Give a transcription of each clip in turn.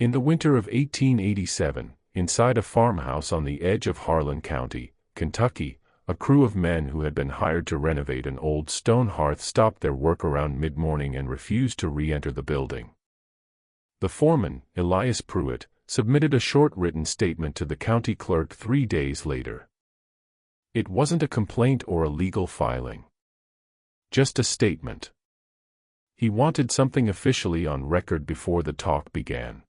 In the winter of 1887, inside a farmhouse on the edge of Harlan County, Kentucky, a crew of men who had been hired to renovate an old stone hearth stopped their work around mid-morning and refused to re-enter the building. The foreman, Elias Pruitt, submitted a short written statement to the county clerk 3 days later. It wasn't a complaint or a legal filing. Just a statement. He wanted something officially on record before the talk began.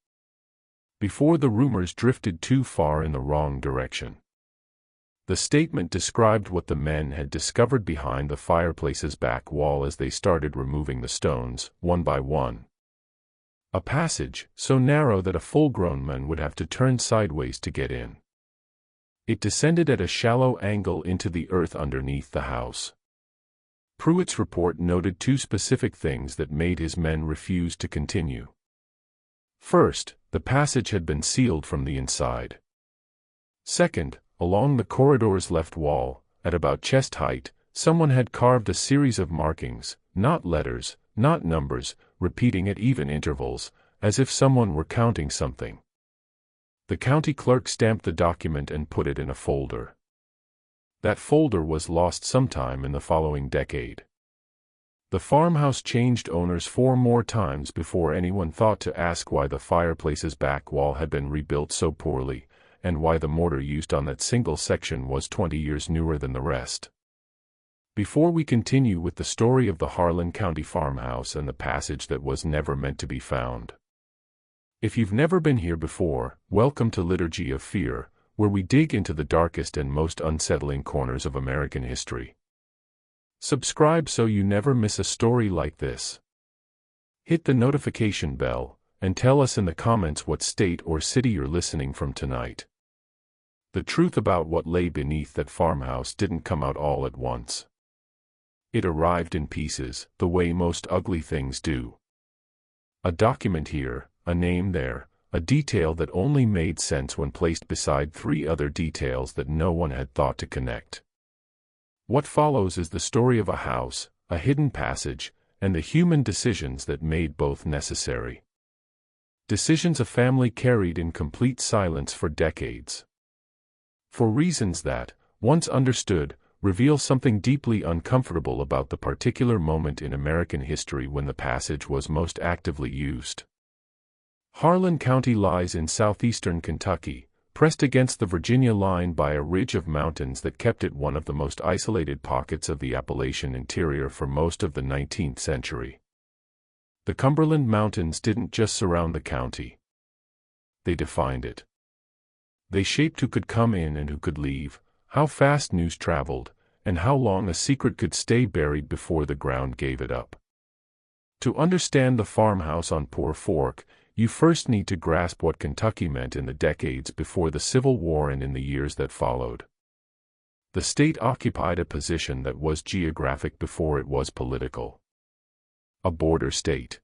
Before the rumors drifted too far in the wrong direction. The statement described what the men had discovered behind the fireplace's back wall as they started removing the stones, one by one. A passage, so narrow that a full-grown man would have to turn sideways to get in. It descended at a shallow angle into the earth underneath the house. Pruitt's report noted 2 specific things that made his men refuse to continue. First, the passage had been sealed from the inside. Second, along the corridor's left wall, at about chest height, someone had carved a series of markings, not letters, not numbers, repeating at even intervals, as if someone were counting something. The county clerk stamped the document and put it in a folder. That folder was lost sometime in the following decade. The farmhouse changed owners 4 more times before anyone thought to ask why the fireplace's back wall had been rebuilt so poorly, and why the mortar used on that single section was 20 years newer than the rest. Before we continue with the story of the Harlan County farmhouse and the passage that was never meant to be found. If you've never been here before, welcome to Liturgy of Fear, where we dig into the darkest and most unsettling corners of American history. Subscribe so you never miss a story like this. Hit the notification bell, and tell us in the comments what state or city you're listening from tonight. The truth about what lay beneath that farmhouse didn't come out all at once. It arrived in pieces, the way most ugly things do. A document here, a name there, a detail that only made sense when placed beside 3 other details that no one had thought to connect. What follows is the story of a house, a hidden passage, and the human decisions that made both necessary. Decisions a family carried in complete silence for decades. For reasons that, once understood, reveal something deeply uncomfortable about the particular moment in American history when the passage was most actively used. Harlan County lies in southeastern Kentucky, pressed against the Virginia line by a ridge of mountains that kept it one of the most isolated pockets of the Appalachian interior for most of the 19th century. The Cumberland Mountains didn't just surround the county. They defined it. They shaped who could come in and who could leave, how fast news traveled, and how long a secret could stay buried before the ground gave it up. To understand the farmhouse on Poor Fork, you first need to grasp what Kentucky meant in the decades before the Civil War and in the years that followed. The state occupied a position that was geographic before it was political. A border state.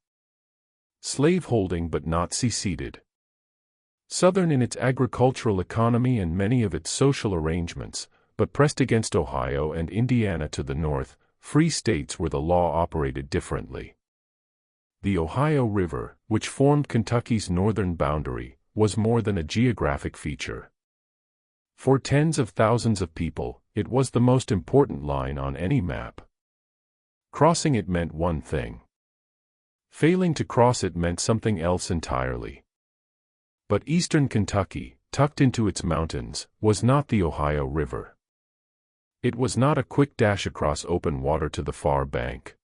Slaveholding but not seceded. Southern in its agricultural economy and many of its social arrangements, but pressed against Ohio and Indiana to the north, free states where the law operated differently. The Ohio River, which formed Kentucky's northern boundary, was more than a geographic feature. For tens of thousands of people, it was the most important line on any map. Crossing it meant one thing. Failing to cross it meant something else entirely. But eastern Kentucky, tucked into its mountains, was not the Ohio River. It was not a quick dash across open water to the far bank.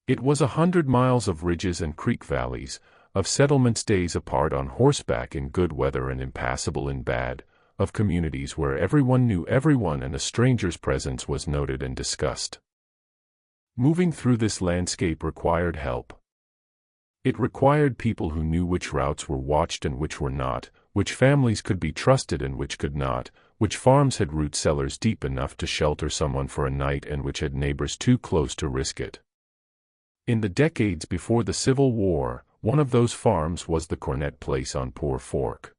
It was 100 miles of ridges and creek valleys, of settlements days apart on horseback in good weather and impassable in bad, of communities where everyone knew everyone and a stranger's presence was noted and discussed. Moving through this landscape required help. It required people who knew which routes were watched and which were not, which families could be trusted and which could not, which farms had root cellars deep enough to shelter someone for a night and which had neighbors too close to risk it. In the decades before the Civil War, one of those farms was the Cornett Place on Poor Fork.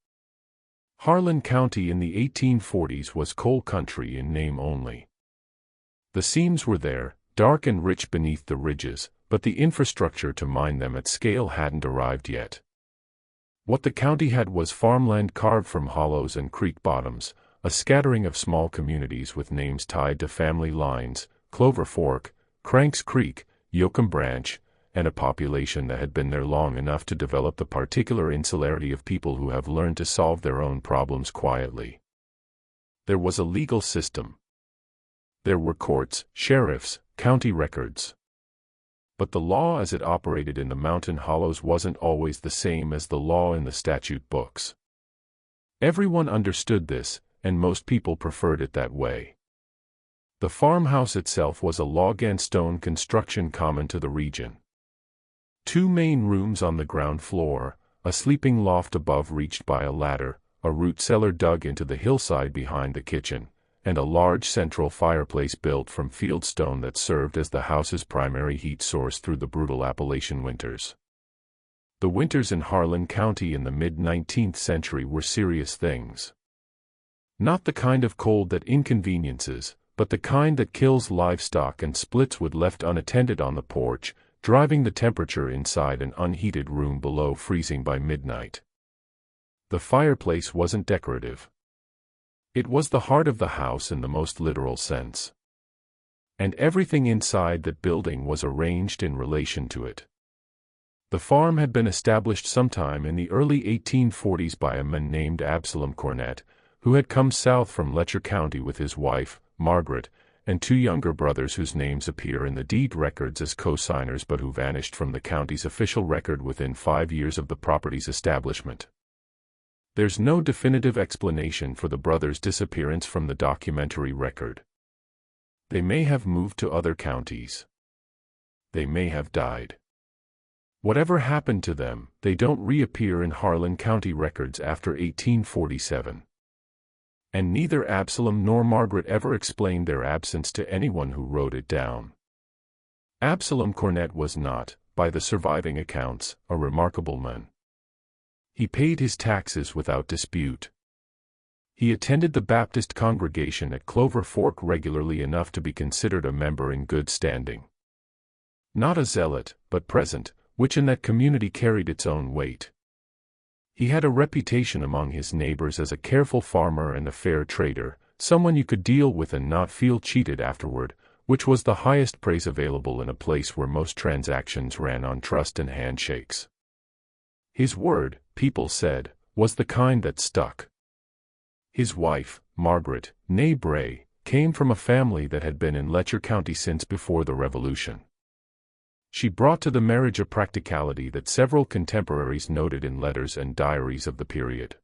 Harlan County in the 1840s was coal country in name only. The seams were there, dark and rich beneath the ridges, but the infrastructure to mine them at scale hadn't arrived yet. What the county had was farmland carved from hollows and creek bottoms, a scattering of small communities with names tied to family lines, Clover Fork, Cranks Creek, Yoakum Branch, and a population that had been there long enough to develop the particular insularity of people who have learned to solve their own problems quietly. There was a legal system. There were courts, sheriffs, county records. But the law as it operated in the mountain hollows wasn't always the same as the law in the statute books. Everyone understood this, and most people preferred it that way. The farmhouse itself was a log and stone construction common to the region. 2 main rooms on the ground floor, a sleeping loft above reached by a ladder, a root cellar dug into the hillside behind the kitchen, and a large central fireplace built from field stone that served as the house's primary heat source through the brutal Appalachian winters. The winters in Harlan County in the mid-19th century were serious things. Not the kind of cold that inconveniences, but the kind that kills livestock and splits wood left unattended on the porch, driving the temperature inside an unheated room below freezing by midnight. The fireplace wasn't decorative. It was the heart of the house in the most literal sense. And everything inside that building was arranged in relation to it. The farm had been established sometime in the early 1840s by a man named Absalom Cornett, who had come south from Letcher County with his wife, Margaret, and 2 younger brothers whose names appear in the deed records as co-signers but who vanished from the county's official record within 5 years of the property's establishment. There's no definitive explanation for the brothers' disappearance from the documentary record. They may have moved to other counties. They may have died. Whatever happened to them, they don't reappear in Harlan County records after 1847. And neither Absalom nor Margaret ever explained their absence to anyone who wrote it down. Absalom Cornett was not, by the surviving accounts, a remarkable man. He paid his taxes without dispute. He attended the Baptist congregation at Clover Fork regularly enough to be considered a member in good standing. Not a zealot, but present, which in that community carried its own weight. He had a reputation among his neighbors as a careful farmer and a fair trader, someone you could deal with and not feel cheated afterward, which was the highest praise available in a place where most transactions ran on trust and handshakes. His word, people said, was the kind that stuck. His wife, Margaret, née Bray, came from a family that had been in Letcher County since before the Revolution. She brought to the marriage a practicality that several contemporaries noted in letters and diaries of the period.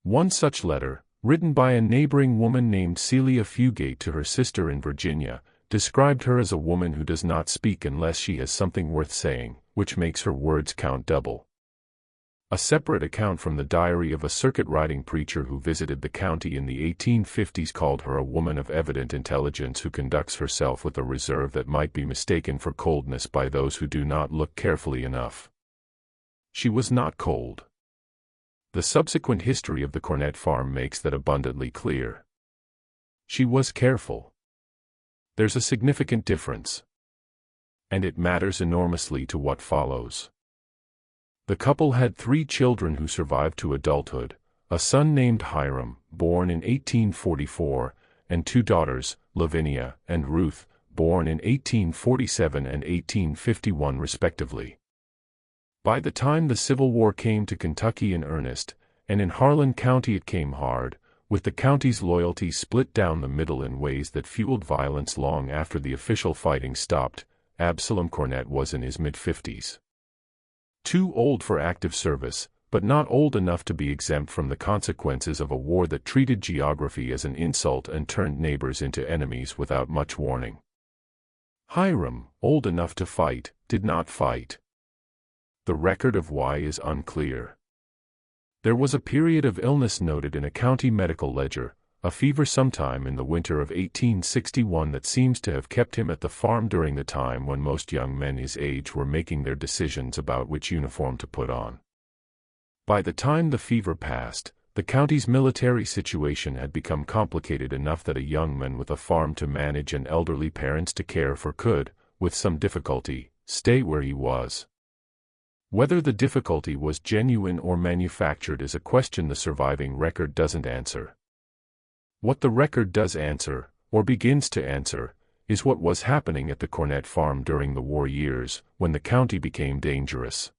One such letter, written by a neighboring woman named Celia Fugate to her sister in Virginia, described her as a woman who does not speak unless she has something worth saying, which makes her words count double. A separate account from the diary of a circuit-riding preacher who visited the county in the 1850s called her a woman of evident intelligence who conducts herself with a reserve that might be mistaken for coldness by those who do not look carefully enough. She was not cold. The subsequent history of the Cornett farm makes that abundantly clear. She was careful. There's a significant difference. And it matters enormously to what follows. The couple had 3 children who survived to adulthood, a son named Hiram, born in 1844, and 2 daughters, Lavinia and Ruth, born in 1847 and 1851 respectively. By the time the Civil War came to Kentucky in earnest, and in Harlan County it came hard, with the county's loyalties split down the middle in ways that fueled violence long after the official fighting stopped, Absalom Cornett was in his mid-50s. Too old for active service, but not old enough to be exempt from the consequences of a war that treated geography as an insult and turned neighbors into enemies without much warning. Hiram, old enough to fight, did not fight. The record of why is unclear. There was a period of illness noted in a county medical ledger, a fever sometime in the winter of 1861 that seems to have kept him at the farm during the time when most young men his age were making their decisions about which uniform to put on. By the time the fever passed, the county's military situation had become complicated enough that a young man with a farm to manage and elderly parents to care for could, with some difficulty, stay where he was. Whether the difficulty was genuine or manufactured is a question the surviving record doesn't answer. What the record does answer, or begins to answer, is what was happening at the Cornett farm during the war years, when the county became dangerous.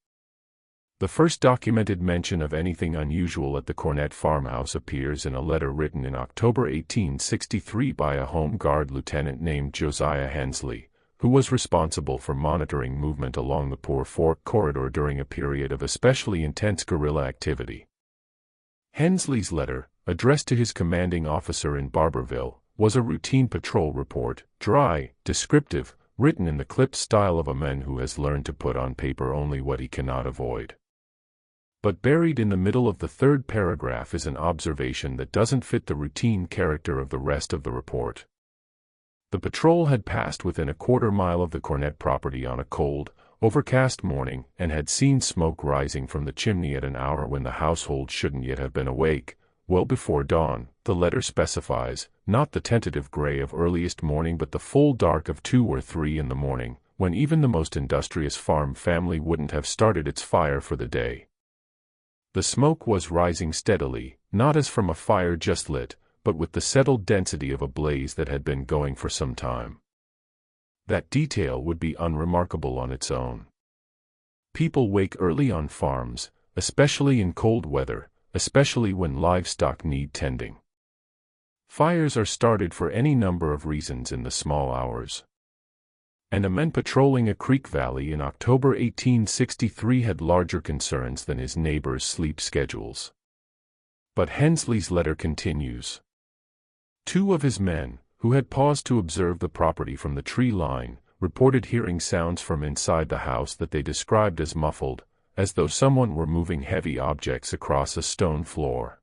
The first documented mention of anything unusual at the Cornett farmhouse appears in a letter written in October 1863 by a Home Guard lieutenant named Josiah Hensley, who was responsible for monitoring movement along the Poor Fork corridor during a period of especially intense guerrilla activity. Hensley's letter, addressed to his commanding officer in Barberville, was a routine patrol report, dry, descriptive, written in the clipped style of a man who has learned to put on paper only what he cannot avoid. But buried in the middle of the third paragraph is an observation that doesn't fit the routine character of the rest of the report. The patrol had passed within a quarter-mile of the Cornett property on a cold, overcast morning and had seen smoke rising from the chimney at an hour when the household shouldn't yet have been awake, well before dawn. The letter specifies, not the tentative gray of earliest morning but the full dark of 2 or 3 in the morning, when even the most industrious farm family wouldn't have started its fire for the day. The smoke was rising steadily, not as from a fire just lit, but with the settled density of a blaze that had been going for some time. That detail would be unremarkable on its own. People wake early on farms, especially in cold weather, especially when livestock need tending. Fires are started for any number of reasons in the small hours. And a man patrolling a creek valley in October 1863 had larger concerns than his neighbors' sleep schedules. But Hensley's letter continues. 2 of his men, who had paused to observe the property from the tree line, reported hearing sounds from inside the house that they described as muffled, as though someone were moving heavy objects across a stone floor.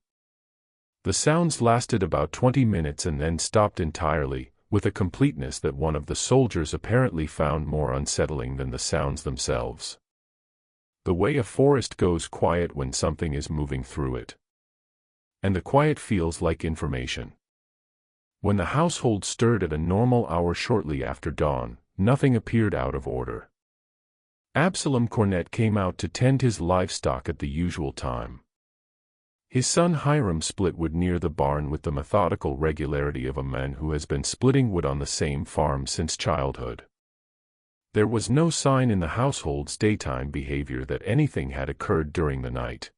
The sounds lasted about 20 minutes and then stopped entirely, with a completeness that one of the soldiers apparently found more unsettling than the sounds themselves. The way a forest goes quiet when something is moving through it. And the quiet feels like information. When the household stirred at a normal hour shortly after dawn, nothing appeared out of order. Absalom Cornett came out to tend his livestock at the usual time. His son Hiram split wood near the barn with the methodical regularity of a man who has been splitting wood on the same farm since childhood. There was no sign in the household's daytime behavior that anything had occurred during the night.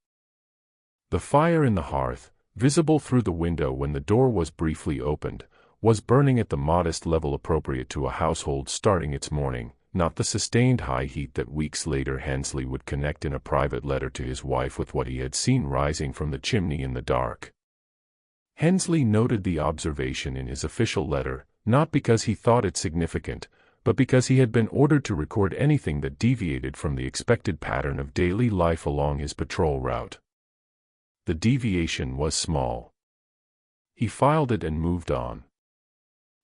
The fire in the hearth, visible through the window when the door was briefly opened, was burning at the modest level appropriate to a household starting its morning, not the sustained high heat that weeks later Hensley would connect in a private letter to his wife with what he had seen rising from the chimney in the dark. Hensley noted the observation in his official letter, not because he thought it significant, but because he had been ordered to record anything that deviated from the expected pattern of daily life along his patrol route. The deviation was small. He filed it and moved on.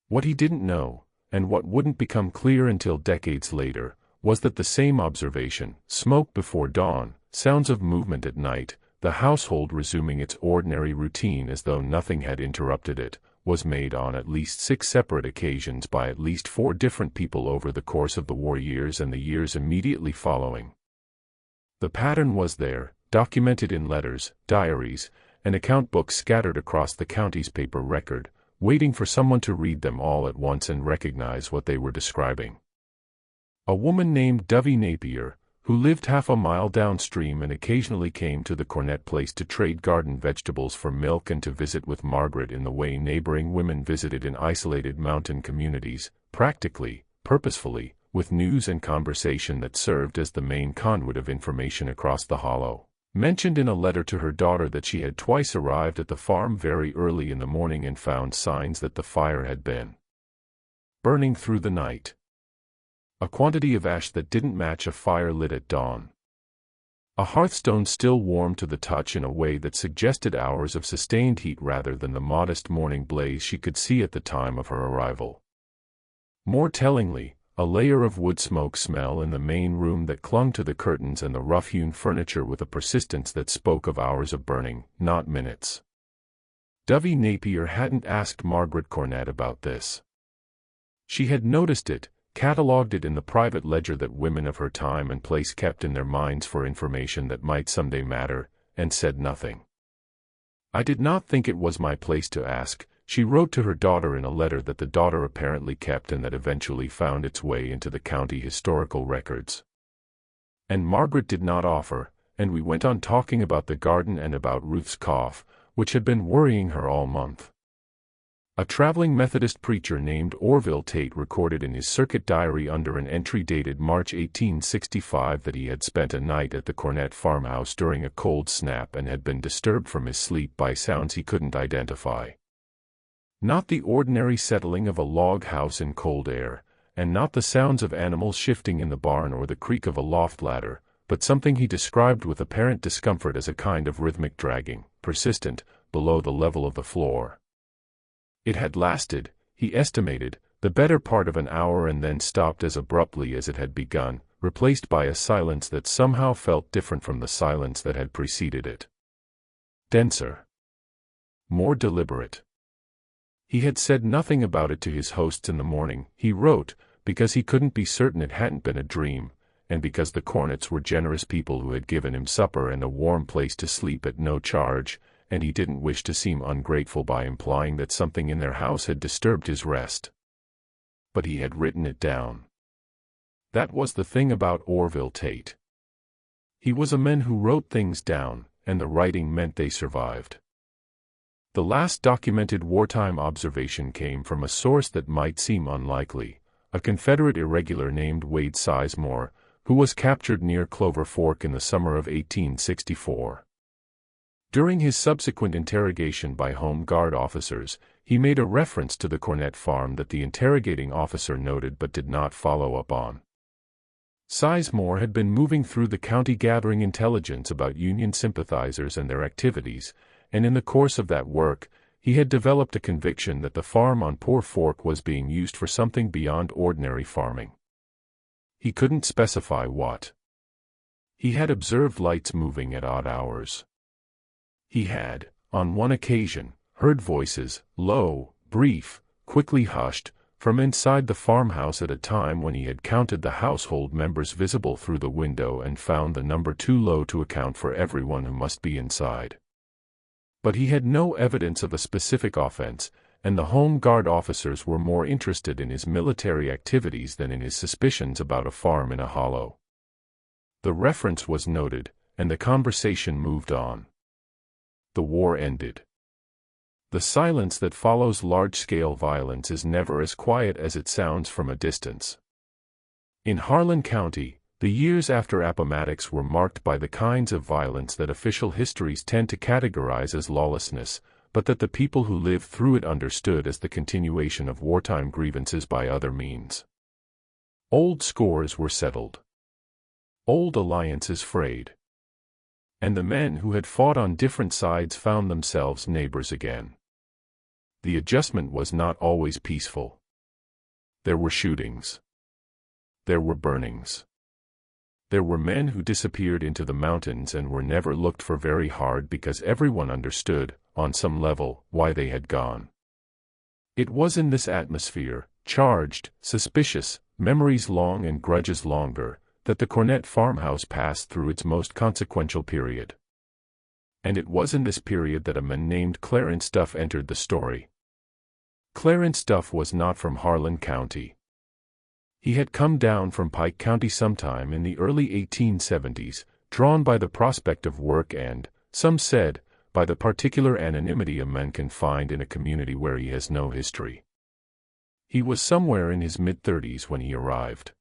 What he didn't know, and what wouldn't become clear until decades later, was that the same observation, smoke before dawn, sounds of movement at night, the household resuming its ordinary routine as though nothing had interrupted it, was made on at least 6 separate occasions by at least 4 different people over the course of the war years and the years immediately following. The pattern was there, documented in letters, diaries, and account books scattered across the county's paper record, waiting for someone to read them all at once and recognize what they were describing. A woman named Dovie Napier, who lived half a mile downstream and occasionally came to the Cornett place to trade garden vegetables for milk and to visit with Margaret in the way neighboring women visited in isolated mountain communities, practically, purposefully, with news and conversation that served as the main conduit of information across the hollow, mentioned in a letter to her daughter that she had twice arrived at the farm very early in the morning and found signs that the fire had been burning through the night. A quantity of ash that didn't match a fire lit at dawn. A hearthstone still warm to the touch in a way that suggested hours of sustained heat rather than the modest morning blaze she could see at the time of her arrival. More tellingly, a layer of wood smoke smell in the main room that clung to the curtains and the rough-hewn furniture with a persistence that spoke of hours of burning, not minutes. Dovie Napier hadn't asked Margaret Cornett about this. She had noticed it, catalogued it in the private ledger that women of her time and place kept in their minds for information that might someday matter, and said nothing. I did not think it was my place to ask, she wrote to her daughter in a letter that the daughter apparently kept and that eventually found its way into the county historical records. And Margaret did not offer, and we went on talking about the garden and about Ruth's cough, which had been worrying her all month. A traveling Methodist preacher named Orville Tate recorded in his circuit diary under an entry dated March 1865 that he had spent a night at the Cornett farmhouse during a cold snap and had been disturbed from his sleep by sounds he couldn't identify. Not the ordinary settling of a log house in cold air, and not the sounds of animals shifting in the barn or the creak of a loft ladder, but something he described with apparent discomfort as a kind of rhythmic dragging, persistent, below the level of the floor. It had lasted, he estimated, the better part of an hour and then stopped as abruptly as it had begun, replaced by a silence that somehow felt different from the silence that had preceded it. Denser. More deliberate. He had said nothing about it to his hosts in the morning, he wrote, because he couldn't be certain it hadn't been a dream, and because the Cornetts were generous people who had given him supper and a warm place to sleep at no charge, and he didn't wish to seem ungrateful by implying that something in their house had disturbed his rest. But he had written it down. That was the thing about Orville Tate. He was a man who wrote things down, and the writing meant they survived. The last documented wartime observation came from a source that might seem unlikely, a Confederate irregular named Wade Sizemore, who was captured near Clover Fork in the summer of 1864. During his subsequent interrogation by Home Guard officers, he made a reference to the Cornett farm that the interrogating officer noted but did not follow up on. Sizemore had been moving through the county gathering intelligence about Union sympathizers and their activities, and in the course of that work, he had developed a conviction that the farm on Poor Fork was being used for something beyond ordinary farming. He couldn't specify what. He had observed lights moving at odd hours. He had, on one occasion, heard voices, low, brief, quickly hushed, from inside the farmhouse at a time when he had counted the household members visible through the window and found the number too low to account for everyone who must be inside. But he had no evidence of a specific offense, and the Home Guard officers were more interested in his military activities than in his suspicions about a farm in a hollow. The reference was noted, and the conversation moved on. The war ended. The silence that follows large-scale violence is never as quiet as it sounds from a distance. In Harlan County, the years after Appomattox were marked by the kinds of violence that official histories tend to categorize as lawlessness, but that the people who lived through it understood as the continuation of wartime grievances by other means. Old scores were settled. Old alliances frayed. And the men who had fought on different sides found themselves neighbors again. The adjustment was not always peaceful. There were shootings. There were burnings. There were men who disappeared into the mountains and were never looked for very hard because everyone understood, on some level, why they had gone. It was in this atmosphere, charged, suspicious, memories long and grudges longer, that the Cornett farmhouse passed through its most consequential period. And it was in this period that a man named Clarence Duff entered the story. Clarence Duff was not from Harlan County. He had come down from Pike County sometime in the early 1870s, drawn by the prospect of work and, some said, by the particular anonymity a man can find in a community where he has no history. He was somewhere in his mid-30s when he arrived.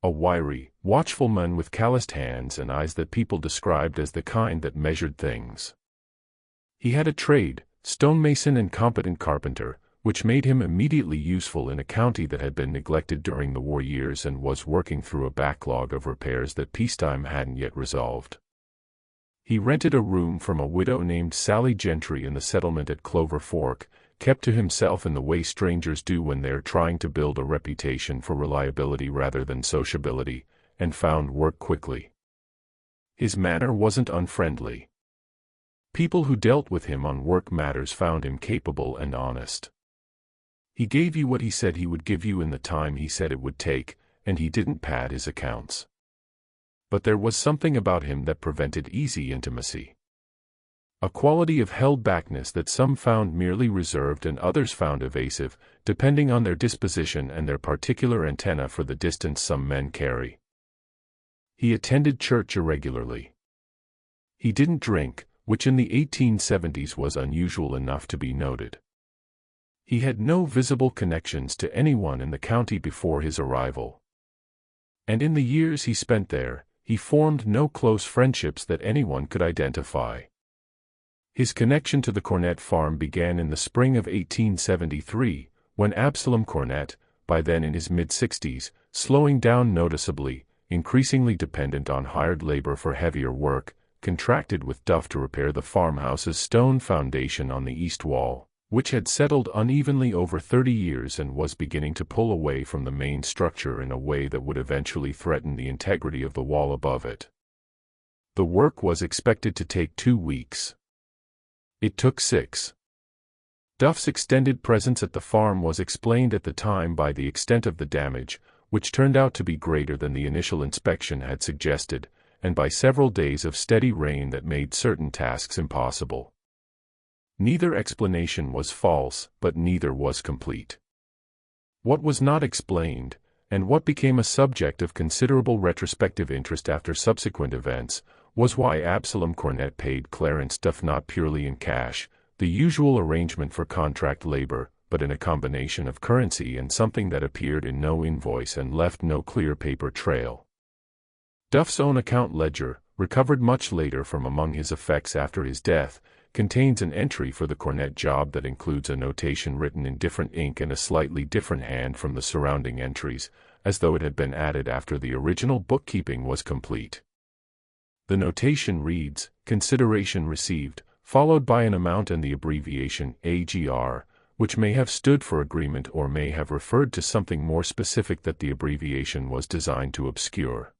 A wiry, watchful man with calloused hands and eyes that people described as the kind that measured things. He had a trade, stonemason and competent carpenter, which made him immediately useful in a county that had been neglected during the war years and was working through a backlog of repairs that peacetime hadn't yet resolved. He rented a room from a widow named Sally Gentry in the settlement at Clover Fork, kept to himself in the way strangers do when they're trying to build a reputation for reliability rather than sociability, and found work quickly. His manner wasn't unfriendly. People who dealt with him on work matters found him capable and honest. He gave you what he said he would give you in the time he said it would take, and he didn't pad his accounts. But there was something about him that prevented easy intimacy. A quality of held-backness that some found merely reserved and others found evasive, depending on their disposition and their particular antenna for the distance some men carry. He attended church irregularly. He didn't drink, which in the 1870s was unusual enough to be noted. He had no visible connections to anyone in the county before his arrival. And in the years he spent there, he formed no close friendships that anyone could identify. His connection to the Cornett farm began in the spring of 1873, when Absalom Cornett, by then in his mid-60s, slowing down noticeably, increasingly dependent on hired labor for heavier work, contracted with Duff to repair the farmhouse's stone foundation on the east wall, which had settled unevenly over 30 years and was beginning to pull away from the main structure in a way that would eventually threaten the integrity of the wall above it. The work was expected to take 2 weeks. It took 6. Duff's extended presence at the farm was explained at the time by the extent of the damage, which turned out to be greater than the initial inspection had suggested, and by several days of steady rain that made certain tasks impossible. Neither explanation was false, but neither was complete. What was not explained, and what became a subject of considerable retrospective interest after subsequent events, was why Absalom Cornett paid Clarence Duff not purely in cash, the usual arrangement for contract labor, but in a combination of currency and something that appeared in no invoice and left no clear paper trail. Duff's own account ledger, recovered much later from among his effects after his death, contains an entry for the Cornett job that includes a notation written in different ink and a slightly different hand from the surrounding entries, as though it had been added after the original bookkeeping was complete. The notation reads, "Consideration received," followed by an amount and the abbreviation AGR, which may have stood for agreement or may have referred to something more specific that the abbreviation was designed to obscure.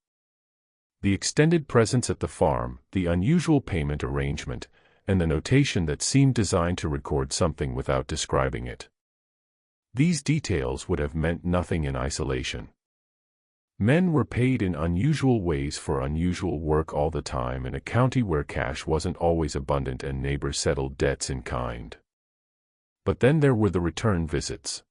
The extended presence at the farm, the unusual payment arrangement, and the notation that seemed designed to record something without describing it. These details would have meant nothing in isolation. Men were paid in unusual ways for unusual work all the time in a county where cash wasn't always abundant and neighbors settled debts in kind. But then there were the return visits.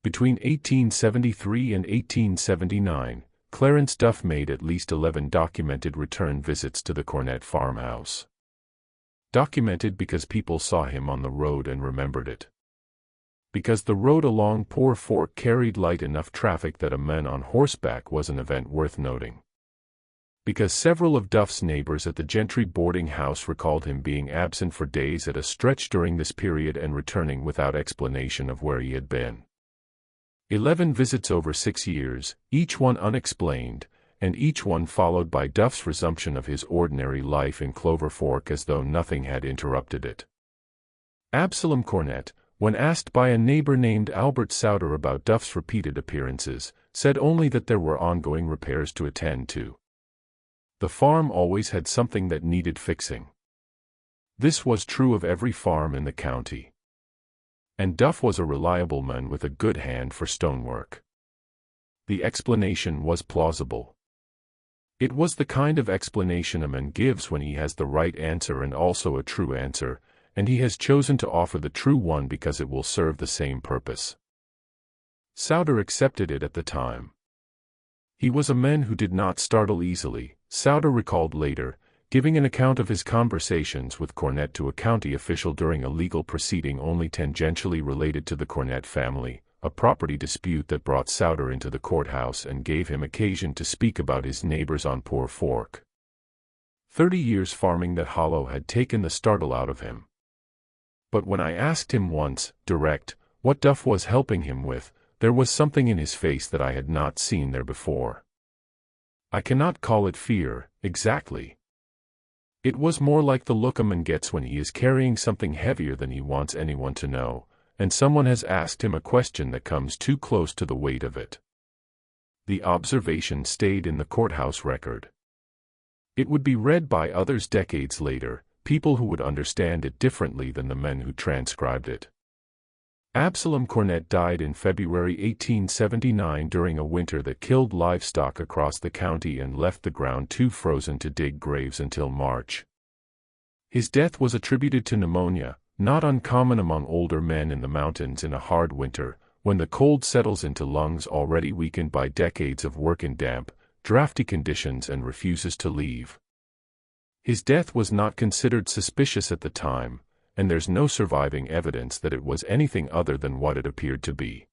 Between 1873 and 1879, Clarence Duff made at least 11 documented return visits to the Cornett farmhouse. Documented because people saw him on the road and remembered it. Because the road along Poor Fork carried light enough traffic that a man on horseback was an event worth noting. Because several of Duff's neighbors at the Gentry boarding house recalled him being absent for days at a stretch during this period and returning without explanation of where he had been. 11 visits over 6 years, each one unexplained, and each one followed by Duff's resumption of his ordinary life in Clover Fork as though nothing had interrupted it. Absalom Cornett, when asked by a neighbor named Albert Souter about Duff's repeated appearances, said only that there were ongoing repairs to attend to. The farm always had something that needed fixing. This was true of every farm in the county. And Duff was a reliable man with a good hand for stonework. The explanation was plausible. It was the kind of explanation a man gives when he has the right answer and also a true answer, and he has chosen to offer the true one because it will serve the same purpose. Souter accepted it at the time. He was a man who did not startle easily, Souter recalled later, giving an account of his conversations with Cornett to a county official during a legal proceeding only tangentially related to the Cornett family, a property dispute that brought Souter into the courthouse and gave him occasion to speak about his neighbors on Poor Fork. 30 years farming that hollow had taken the startle out of him. But when I asked him once, direct, what Duff was helping him with, there was something in his face that I had not seen there before. I cannot call it fear, exactly. It was more like the look a man gets when he is carrying something heavier than he wants anyone to know, and someone has asked him a question that comes too close to the weight of it. The observation stayed in the courthouse record. It would be read by others decades later, people who would understand it differently than the men who transcribed it. Absalom Cornett died in February 1879 during a winter that killed livestock across the county and left the ground too frozen to dig graves until March. His death was attributed to pneumonia, not uncommon among older men in the mountains in a hard winter, when the cold settles into lungs already weakened by decades of work in damp, drafty conditions and refuses to leave. His death was not considered suspicious at the time, and there's no surviving evidence that it was anything other than what it appeared to be.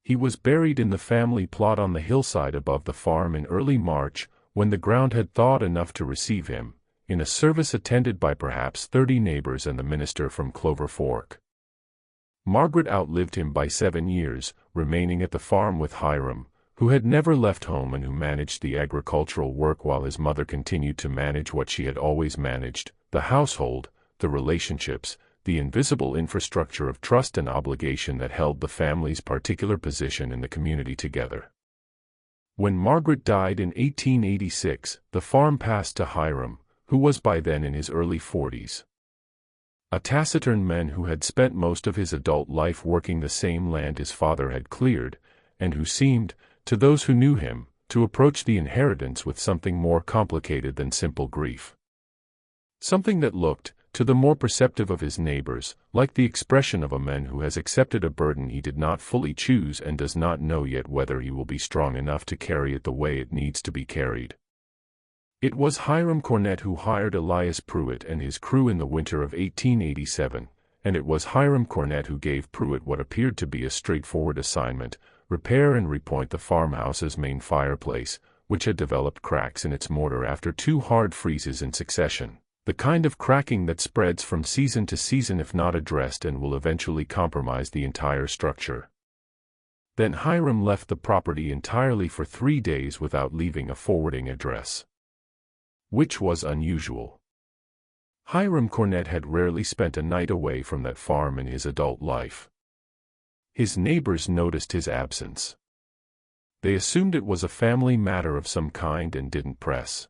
He was buried in the family plot on the hillside above the farm in early March, when the ground had thawed enough to receive him, in a service attended by perhaps 30 neighbors and the minister from Clover Fork. Margaret outlived him by 7 years, remaining at the farm with Hiram, who had never left home and who managed the agricultural work while his mother continued to manage what she had always managed, the household, the relationships, the invisible infrastructure of trust and obligation that held the family's particular position in the community together. When Margaret died in 1886, the farm passed to Hiram, who was by then in his early 40s. A taciturn man who had spent most of his adult life working the same land his father had cleared, and who seemed, to those who knew him, to approach the inheritance with something more complicated than simple grief. Something that looked, to the more perceptive of his neighbors, like the expression of a man who has accepted a burden he did not fully choose and does not know yet whether he will be strong enough to carry it the way it needs to be carried. It was Hiram Cornett who hired Elias Pruitt and his crew in the winter of 1887, and it was Hiram Cornett who gave Pruitt what appeared to be a straightforward assignment: repair and repoint the farmhouse's main fireplace, which had developed cracks in its mortar after 2 hard freezes in succession. The kind of cracking that spreads from season to season if not addressed and will eventually compromise the entire structure. Then Hiram left the property entirely for 3 days without leaving a forwarding address, which was unusual. Hiram Cornett had rarely spent a night away from that farm in his adult life. His neighbors noticed his absence. They assumed it was a family matter of some kind and didn't press.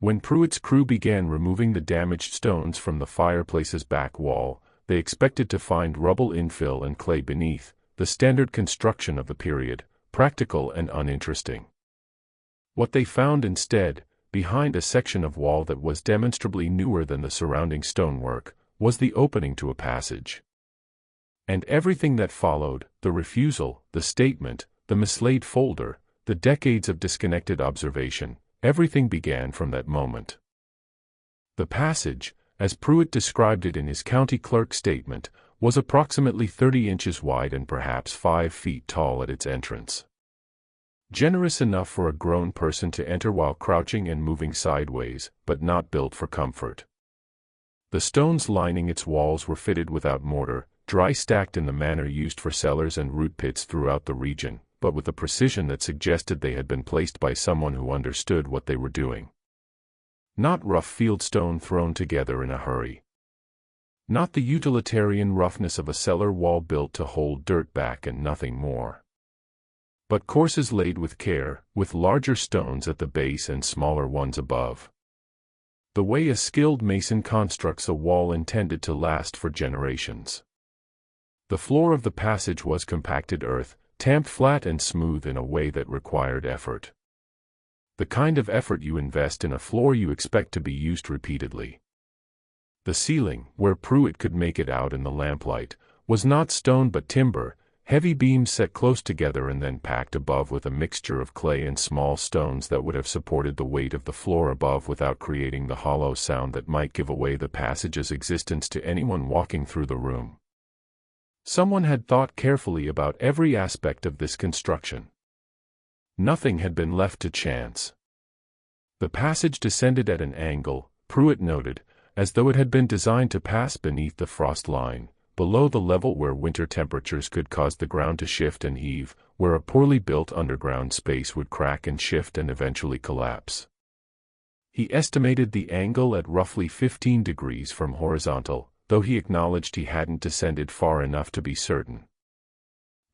When Pruitt's crew began removing the damaged stones from the fireplace's back wall, they expected to find rubble infill and clay beneath, the standard construction of the period, practical and uninteresting. What they found instead, behind a section of wall that was demonstrably newer than the surrounding stonework, was the opening to a passage. And everything that followed, the refusal, the statement, the mislaid folder, the decades of disconnected observation, everything began from that moment. The passage, as Pruitt described it in his county clerk's statement, was approximately 30 inches wide and perhaps 5 feet tall at its entrance. Generous enough for a grown person to enter while crouching and moving sideways, but not built for comfort. The stones lining its walls were fitted without mortar, dry stacked in the manner used for cellars and root pits throughout the region, but with a precision that suggested they had been placed by someone who understood what they were doing. Not rough field stone thrown together in a hurry. Not the utilitarian roughness of a cellar wall built to hold dirt back and nothing more. But courses laid with care, with larger stones at the base and smaller ones above. The way a skilled mason constructs a wall intended to last for generations. The floor of the passage was compacted earth, tamped flat and smooth in a way that required effort. The kind of effort you invest in a floor you expect to be used repeatedly. The ceiling, where Pruitt could make it out in the lamplight, was not stone but timber, heavy beams set close together and then packed above with a mixture of clay and small stones that would have supported the weight of the floor above without creating the hollow sound that might give away the passage's existence to anyone walking through the room. Someone had thought carefully about every aspect of this construction. Nothing had been left to chance. The passage descended at an angle, Pruitt noted, as though it had been designed to pass beneath the frost line, below the level where winter temperatures could cause the ground to shift and heave, where a poorly built underground space would crack and shift and eventually collapse. He estimated the angle at roughly 15 degrees from horizontal, though he acknowledged he hadn't descended far enough to be certain.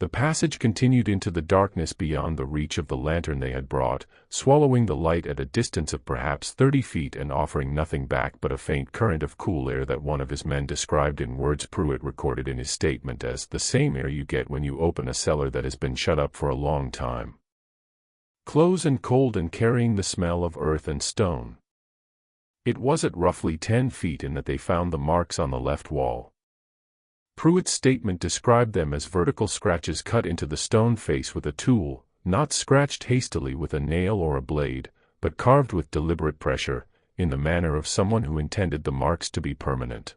The passage continued into the darkness beyond the reach of the lantern they had brought, swallowing the light at a distance of perhaps 30 feet and offering nothing back but a faint current of cool air that one of his men described in words Pruitt recorded in his statement as the same air you get when you open a cellar that has been shut up for a long time. Close and cold and carrying the smell of earth and stone. It was at roughly 10 feet in that they found the marks on the left wall. Pruitt's statement described them as vertical scratches cut into the stone face with a tool, not scratched hastily with a nail or a blade, but carved with deliberate pressure, in the manner of someone who intended the marks to be permanent.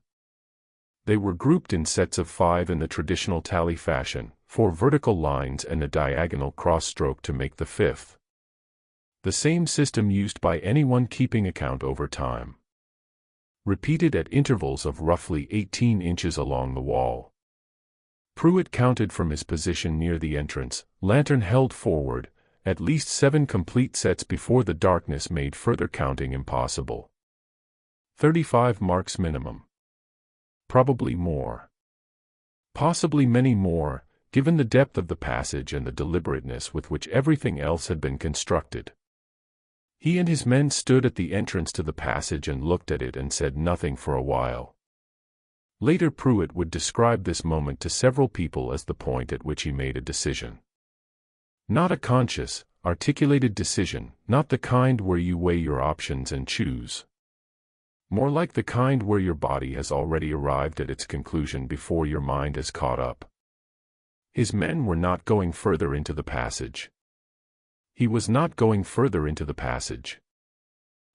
They were grouped in sets of 5 in the traditional tally fashion, 4 vertical lines and a diagonal cross-stroke to make the 5th. The same system used by anyone keeping account over time. Repeated at intervals of roughly 18 inches along the wall. Pruitt counted from his position near the entrance, lantern held forward, at least 7 complete sets before the darkness made further counting impossible. 35 marks minimum. Probably more. Possibly many more, given the depth of the passage and the deliberateness with which everything else had been constructed. He and his men stood at the entrance to the passage and looked at it and said nothing for a while. Later Pruitt would describe this moment to several people as the point at which he made a decision. Not a conscious, articulated decision, not the kind where you weigh your options and choose. More like the kind where your body has already arrived at its conclusion before your mind has caught up. His men were not going further into the passage. He was not going further into the passage.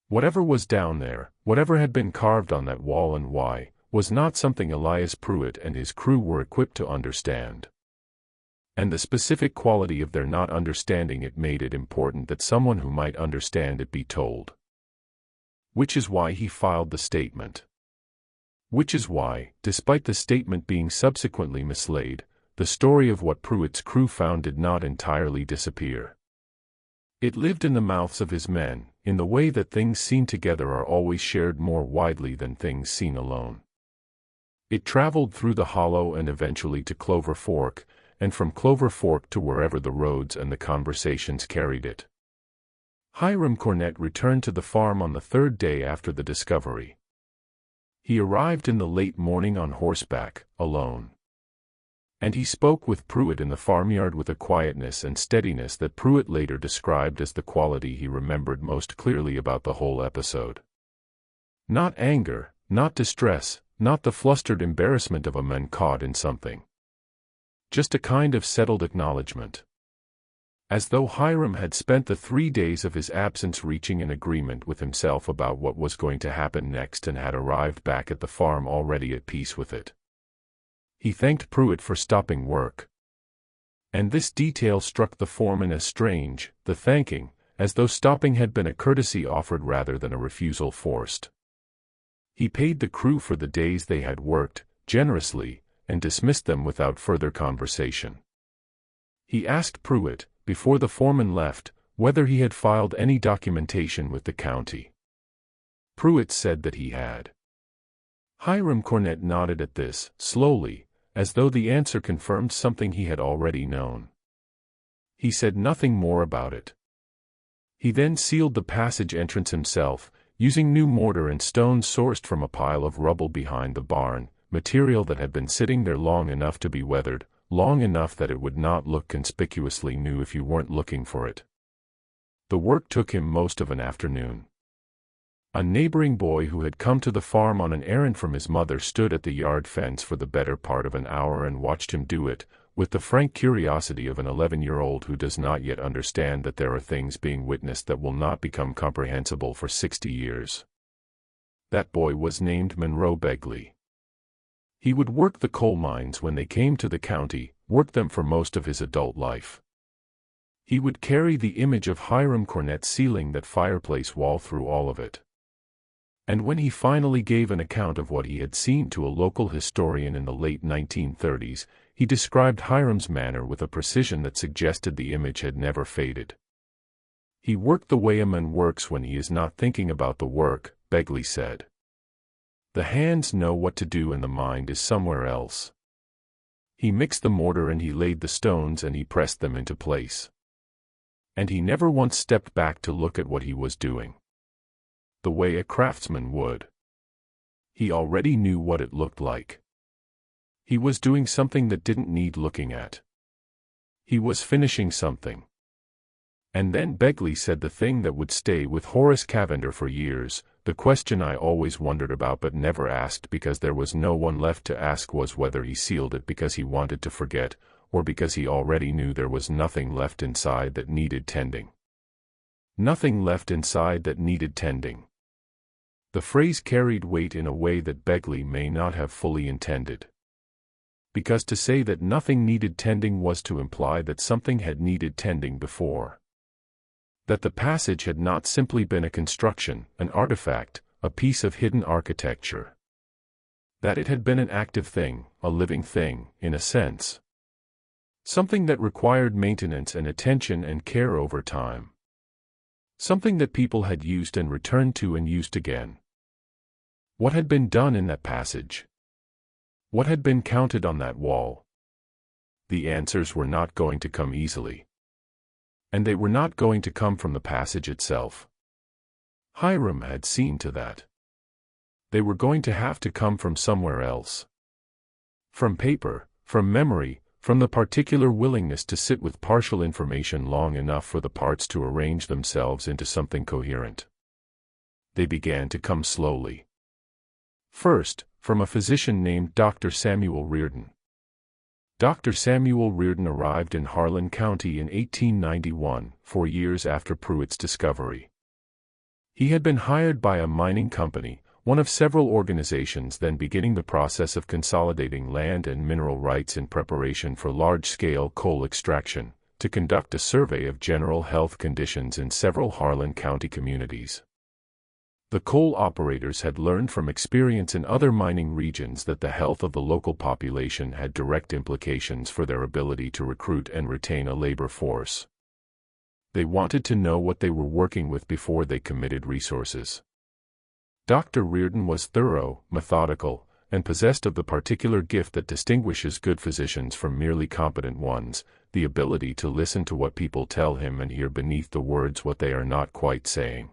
Whatever was down there, whatever had been carved on that wall and why, was not something Elias Pruitt and his crew were equipped to understand. And the specific quality of their not understanding it made it important that someone who might understand it be told. Which is why he filed the statement. Which is why, despite the statement being subsequently mislaid, the story of what Pruitt's crew found did not entirely disappear. It lived in the mouths of his men, in the way that things seen together are always shared more widely than things seen alone. It traveled through the hollow and eventually to Clover Fork, and from Clover Fork to wherever the roads and the conversations carried it. Hiram Cornett returned to the farm on the 3rd day after the discovery. He arrived in the late morning on horseback, alone. And he spoke with Pruitt in the farmyard with a quietness and steadiness that Pruitt later described as the quality he remembered most clearly about the whole episode. Not anger, not distress, not the flustered embarrassment of a man caught in something. Just a kind of settled acknowledgement. As though Hiram had spent the 3 days of his absence reaching an agreement with himself about what was going to happen next and had arrived back at the farm already at peace with it. He thanked Pruitt for stopping work. And this detail struck the foreman as strange, the thanking, as though stopping had been a courtesy offered rather than a refusal forced. He paid the crew for the days they had worked, generously, and dismissed them without further conversation. He asked Pruitt, before the foreman left, whether he had filed any documentation with the county. Pruitt said that he had. Hiram Cornett nodded at this, slowly, as though the answer confirmed something he had already known. He said nothing more about it. He then sealed the passage entrance himself, using new mortar and stone sourced from a pile of rubble behind the barn, material that had been sitting there long enough to be weathered, long enough that it would not look conspicuously new if you weren't looking for it. The work took him most of an afternoon. A neighboring boy who had come to the farm on an errand from his mother stood at the yard fence for the better part of an hour and watched him do it, with the frank curiosity of an 11-year-old who does not yet understand that there are things being witnessed that will not become comprehensible for 60 years. That boy was named Monroe Begley. He would work the coal mines when they came to the county, work them for most of his adult life. He would carry the image of Hiram Cornett sealing that fireplace wall through all of it. And when he finally gave an account of what he had seen to a local historian in the late 1930s, he described Hiram's manner with a precision that suggested the image had never faded. He worked the way a man works when he is not thinking about the work, Begley said. The hands know what to do and the mind is somewhere else. He mixed the mortar and he laid the stones and he pressed them into place. And he never once stepped back to look at what he was doing. The way a craftsman would. He already knew what it looked like. He was doing something that didn't need looking at. He was finishing something. And then Begley said the thing that would stay with Horace Cavender for years, the question I always wondered about but never asked because there was no one left to ask, was whether he sealed it because he wanted to forget, or because he already knew there was nothing left inside that needed tending. Nothing left inside that needed tending. The phrase carried weight in a way that Begley may not have fully intended. Because to say that nothing needed tending was to imply that something had needed tending before. That the passage had not simply been a construction, an artifact, a piece of hidden architecture. That it had been an active thing, a living thing, in a sense. Something that required maintenance and attention and care over time. Something that people had used and returned to and used again. What had been done in that passage? What had been counted on that wall? The answers were not going to come easily. And they were not going to come from the passage itself. Hiram had seen to that. They were going to have to come from somewhere else. From paper, from memory, from the particular willingness to sit with partial information long enough for the parts to arrange themselves into something coherent. They began to come slowly. First, from a physician named Dr. Samuel Reardon. Dr. Samuel Reardon arrived in Harlan County in 1891, 4 years after Pruitt's discovery. He had been hired by a mining company, one of several organizations then beginning the process of consolidating land and mineral rights in preparation for large-scale coal extraction, to conduct a survey of general health conditions in several Harlan County communities. The coal operators had learned from experience in other mining regions that the health of the local population had direct implications for their ability to recruit and retain a labor force. They wanted to know what they were working with before they committed resources. Dr. Reardon was thorough, methodical, and possessed of the particular gift that distinguishes good physicians from merely competent ones, the ability to listen to what people tell him and hear beneath the words what they are not quite saying.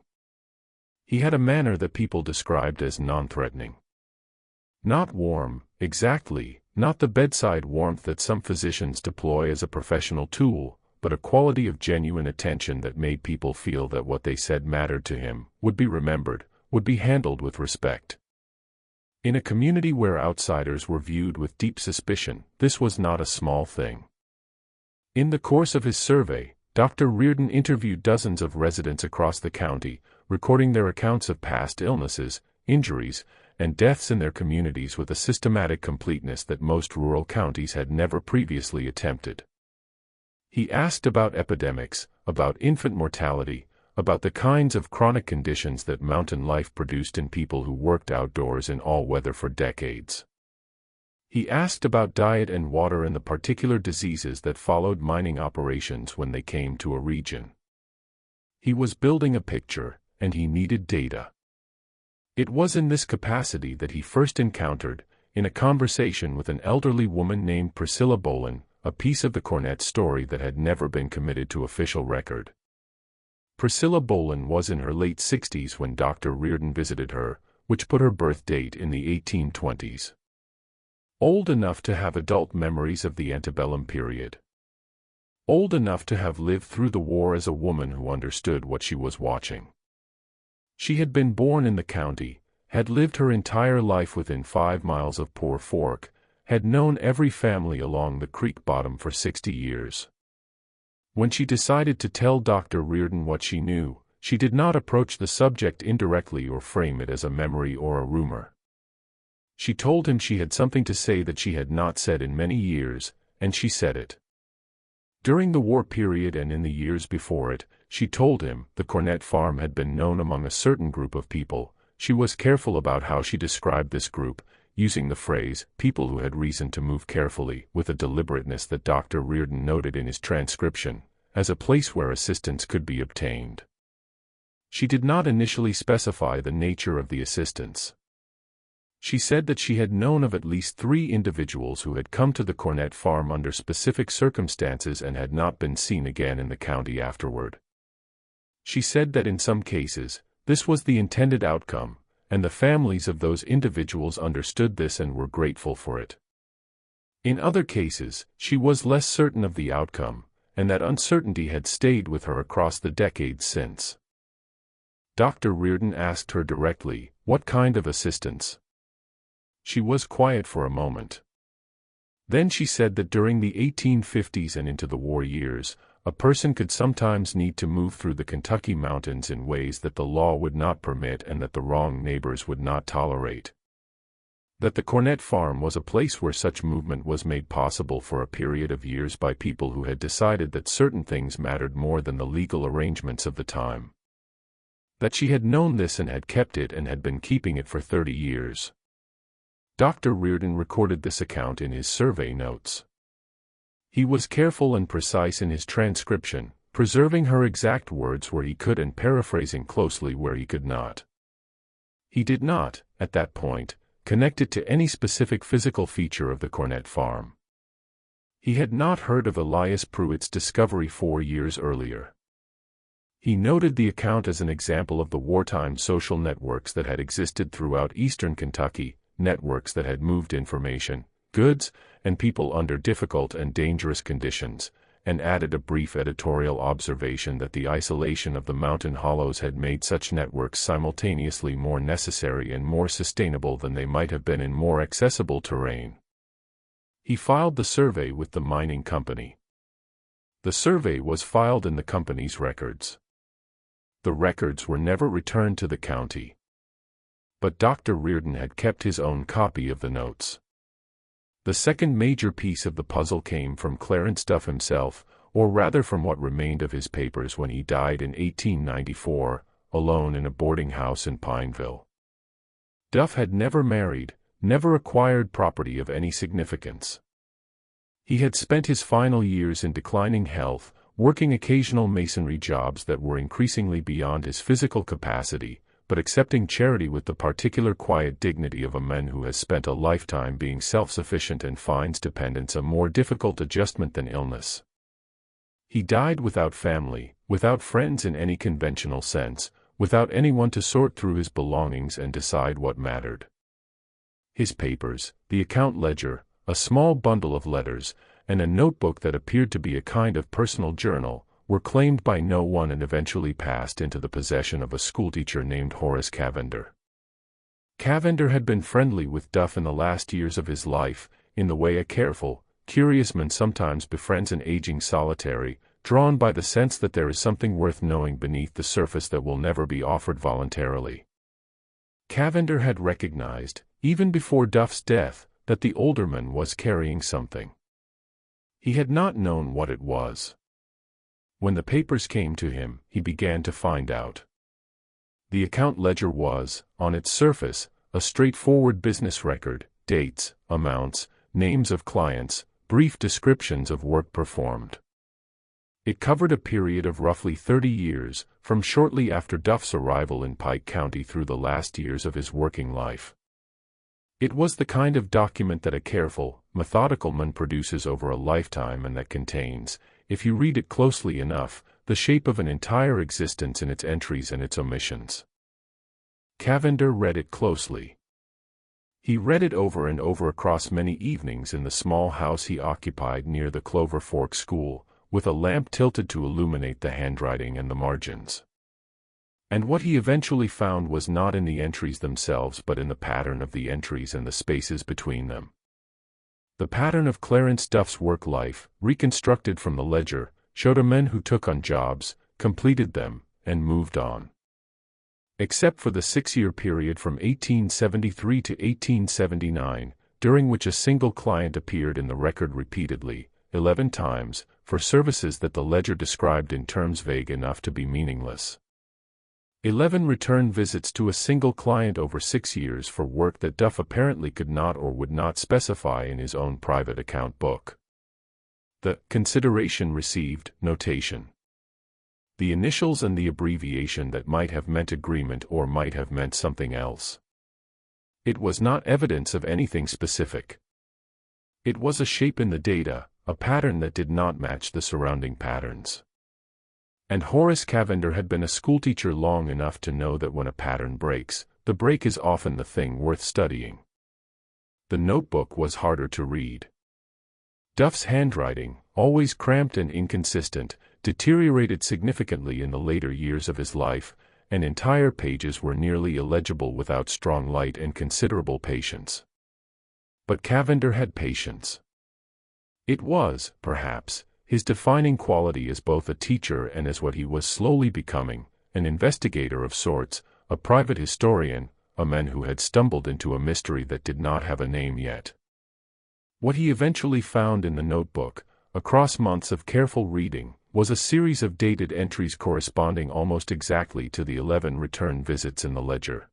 He had a manner that people described as non-threatening. Not warm, exactly, not the bedside warmth that some physicians deploy as a professional tool, but a quality of genuine attention that made people feel that what they said mattered to him, would be remembered, would be handled with respect. In a community where outsiders were viewed with deep suspicion, this was not a small thing. In the course of his survey, Dr. Reardon interviewed dozens of residents across the county, recording their accounts of past illnesses, injuries, and deaths in their communities with a systematic completeness that most rural counties had never previously attempted. He asked about epidemics, about infant mortality, about the kinds of chronic conditions that mountain life produced in people who worked outdoors in all weather for decades. He asked about diet and water and the particular diseases that followed mining operations when they came to a region. He was building a picture, and he needed data. It was in this capacity that he first encountered, in a conversation with an elderly woman named Priscilla Bolin, a piece of the Cornett story that had never been committed to official record. Priscilla Bolin was in her late 60s when Dr. Reardon visited her, which put her birth date in the 1820s. Old enough to have adult memories of the antebellum period. Old enough to have lived through the war as a woman who understood what she was watching. She had been born in the county, had lived her entire life within 5 miles of Poor Fork, had known every family along the creek bottom for 60 years. When she decided to tell Dr. Reardon what she knew, she did not approach the subject indirectly or frame it as a memory or a rumor. She told him she had something to say that she had not said in many years, and she said it. During the war period and in the years before it, she told him, the Cornett farm had been known among a certain group of people. She was careful about how she described this group, using the phrase, people who had reason to move carefully, with a deliberateness that Dr. Reardon noted in his transcription, as a place where assistance could be obtained. She did not initially specify the nature of the assistance. She said that she had known of at least 3 individuals who had come to the Cornett farm under specific circumstances and had not been seen again in the county afterward. She said that in some cases, this was the intended outcome, and the families of those individuals understood this and were grateful for it. In other cases, she was less certain of the outcome, and that uncertainty had stayed with her across the decades since. Dr. Reardon asked her directly, what kind of assistance? She was quiet for a moment. Then she said that during the 1850s and into the war years, a person could sometimes need to move through the Kentucky mountains in ways that the law would not permit and that the wrong neighbors would not tolerate. That the Cornett farm was a place where such movement was made possible for a period of years by people who had decided that certain things mattered more than the legal arrangements of the time. That she had known this and had kept it and had been keeping it for 30 years. Dr. Reardon recorded this account in his survey notes. He was careful and precise in his transcription, preserving her exact words where he could and paraphrasing closely where he could not. He did not, at that point, connect it to any specific physical feature of the Cornett farm. He had not heard of Elias Pruitt's discovery 4 years earlier. He noted the account as an example of the wartime social networks that had existed throughout eastern Kentucky, networks that had moved information, goods, and people under difficult and dangerous conditions, and added a brief editorial observation that the isolation of the mountain hollows had made such networks simultaneously more necessary and more sustainable than they might have been in more accessible terrain. He filed the survey with the mining company. The survey was filed in the company's records. The records were never returned to the county. But Dr. Reardon had kept his own copy of the notes. The second major piece of the puzzle came from Clarence Duff himself, or rather from what remained of his papers when he died in 1894, alone in a boarding house in Pineville. Duff had never married, never acquired property of any significance. He had spent his final years in declining health, working occasional masonry jobs that were increasingly beyond his physical capacity, but accepting charity with the particular quiet dignity of a man who has spent a lifetime being self-sufficient and finds dependence a more difficult adjustment than illness. He died without family, without friends in any conventional sense, without anyone to sort through his belongings and decide what mattered. His papers, the account ledger, a small bundle of letters, and a notebook that appeared to be a kind of personal journal, were claimed by no one and eventually passed into the possession of a schoolteacher named Horace Cavender. Cavender had been friendly with Duff in the last years of his life, in the way a careful, curious man sometimes befriends an aging solitary, drawn by the sense that there is something worth knowing beneath the surface that will never be offered voluntarily. Cavender had recognized, even before Duff's death, that the older man was carrying something. He had not known what it was. When the papers came to him, he began to find out. The account ledger was, on its surface, a straightforward business record, dates, amounts, names of clients, brief descriptions of work performed. It covered a period of roughly 30 years, from shortly after Duff's arrival in Pike County through the last years of his working life. It was the kind of document that a careful, methodical man produces over a lifetime and that contains, if you read it closely enough, the shape of an entire existence in its entries and its omissions. Cavender read it closely. He read it over and over across many evenings in the small house he occupied near the Clover Fork School, with a lamp tilted to illuminate the handwriting and the margins. And what he eventually found was not in the entries themselves but in the pattern of the entries and the spaces between them. The pattern of Clarence Duff's work life, reconstructed from the ledger, showed a man who took on jobs, completed them, and moved on. Except for the 6-year period from 1873 to 1879, during which a single client appeared in the record repeatedly, 11 times, for services that the ledger described in terms vague enough to be meaningless. 11 return visits to a single client over 6 years for work that Duff apparently could not or would not specify in his own private account book. The consideration received notation. The initials and the abbreviation that might have meant agreement or might have meant something else. It was not evidence of anything specific. It was a shape in the data, a pattern that did not match the surrounding patterns. And Horace Cavender had been a schoolteacher long enough to know that when a pattern breaks, the break is often the thing worth studying. The notebook was harder to read. Duff's handwriting, always cramped and inconsistent, deteriorated significantly in the later years of his life, and entire pages were nearly illegible without strong light and considerable patience. But Cavender had patience. It was, perhaps, his defining quality as both a teacher and as what he was slowly becoming, an investigator of sorts, a private historian, a man who had stumbled into a mystery that did not have a name yet. What he eventually found in the notebook, across months of careful reading, was a series of dated entries corresponding almost exactly to the 11 return visits in the ledger.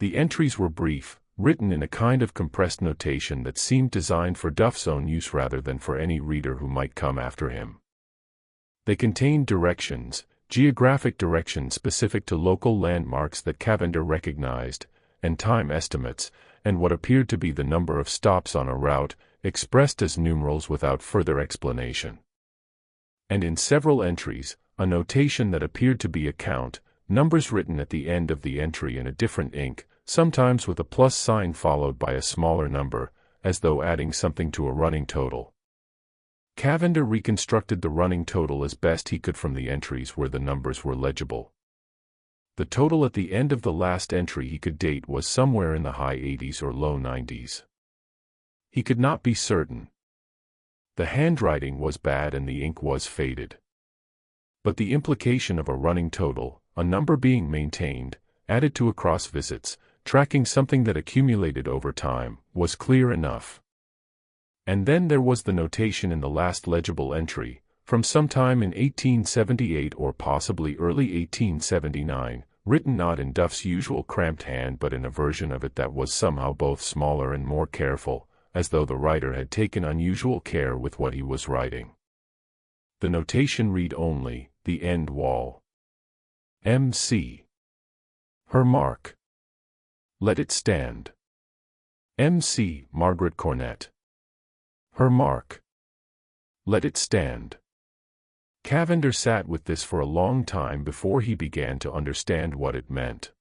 The entries were brief, written in a kind of compressed notation that seemed designed for Duff's own use rather than for any reader who might come after him. They contained directions, geographic directions specific to local landmarks that Cavender recognized, and time estimates, and what appeared to be the number of stops on a route, expressed as numerals without further explanation. And in several entries, a notation that appeared to be a count, numbers written at the end of the entry in a different ink, sometimes with a plus sign followed by a smaller number, as though adding something to a running total. Cavender reconstructed the running total as best he could from the entries where the numbers were legible. The total at the end of the last entry he could date was somewhere in the high 80s or low 90s. He could not be certain. The handwriting was bad and the ink was faded. But the implication of a running total, a number being maintained, added to across visits, tracking something that accumulated over time, was clear enough. And then there was the notation in the last legible entry, from sometime in 1878 or possibly early 1879, written not in Duff's usual cramped hand but in a version of it that was somehow both smaller and more careful, as though the writer had taken unusual care with what he was writing. The notation read only, the end wall. M.C. Her mark. Let it stand. M.C. Margaret Cornett. Her mark. Let it stand. Cavender sat with this for a long time before he began to understand what it meant.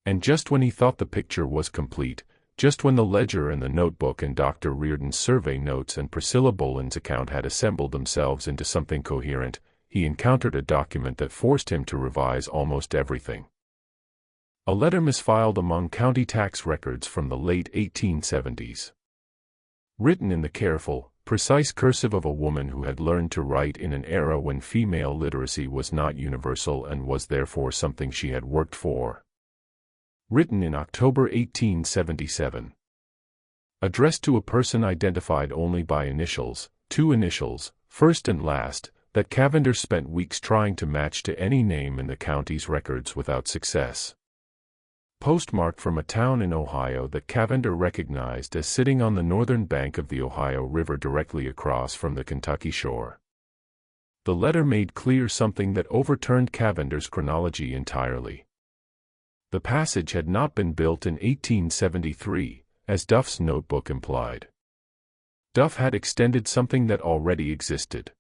And just when he thought the picture was complete, just when the ledger and the notebook and Dr. Reardon's survey notes and Priscilla Boland's account had assembled themselves into something coherent, he encountered a document that forced him to revise almost everything. A letter misfiled among county tax records from the late 1870s. Written in the careful, precise cursive of a woman who had learned to write in an era when female literacy was not universal and was therefore something she had worked for. Written in October 1877. Addressed to a person identified only by initials, two initials, first and last, that Cavender spent weeks trying to match to any name in the county's records without success. Postmarked from a town in Ohio that Cavender recognized as sitting on the northern bank of the Ohio River directly across from the Kentucky shore. The letter made clear something that overturned Cavender's chronology entirely. The passage had not been built in 1873, as Duff's notebook implied. Duff had extended something that already existed.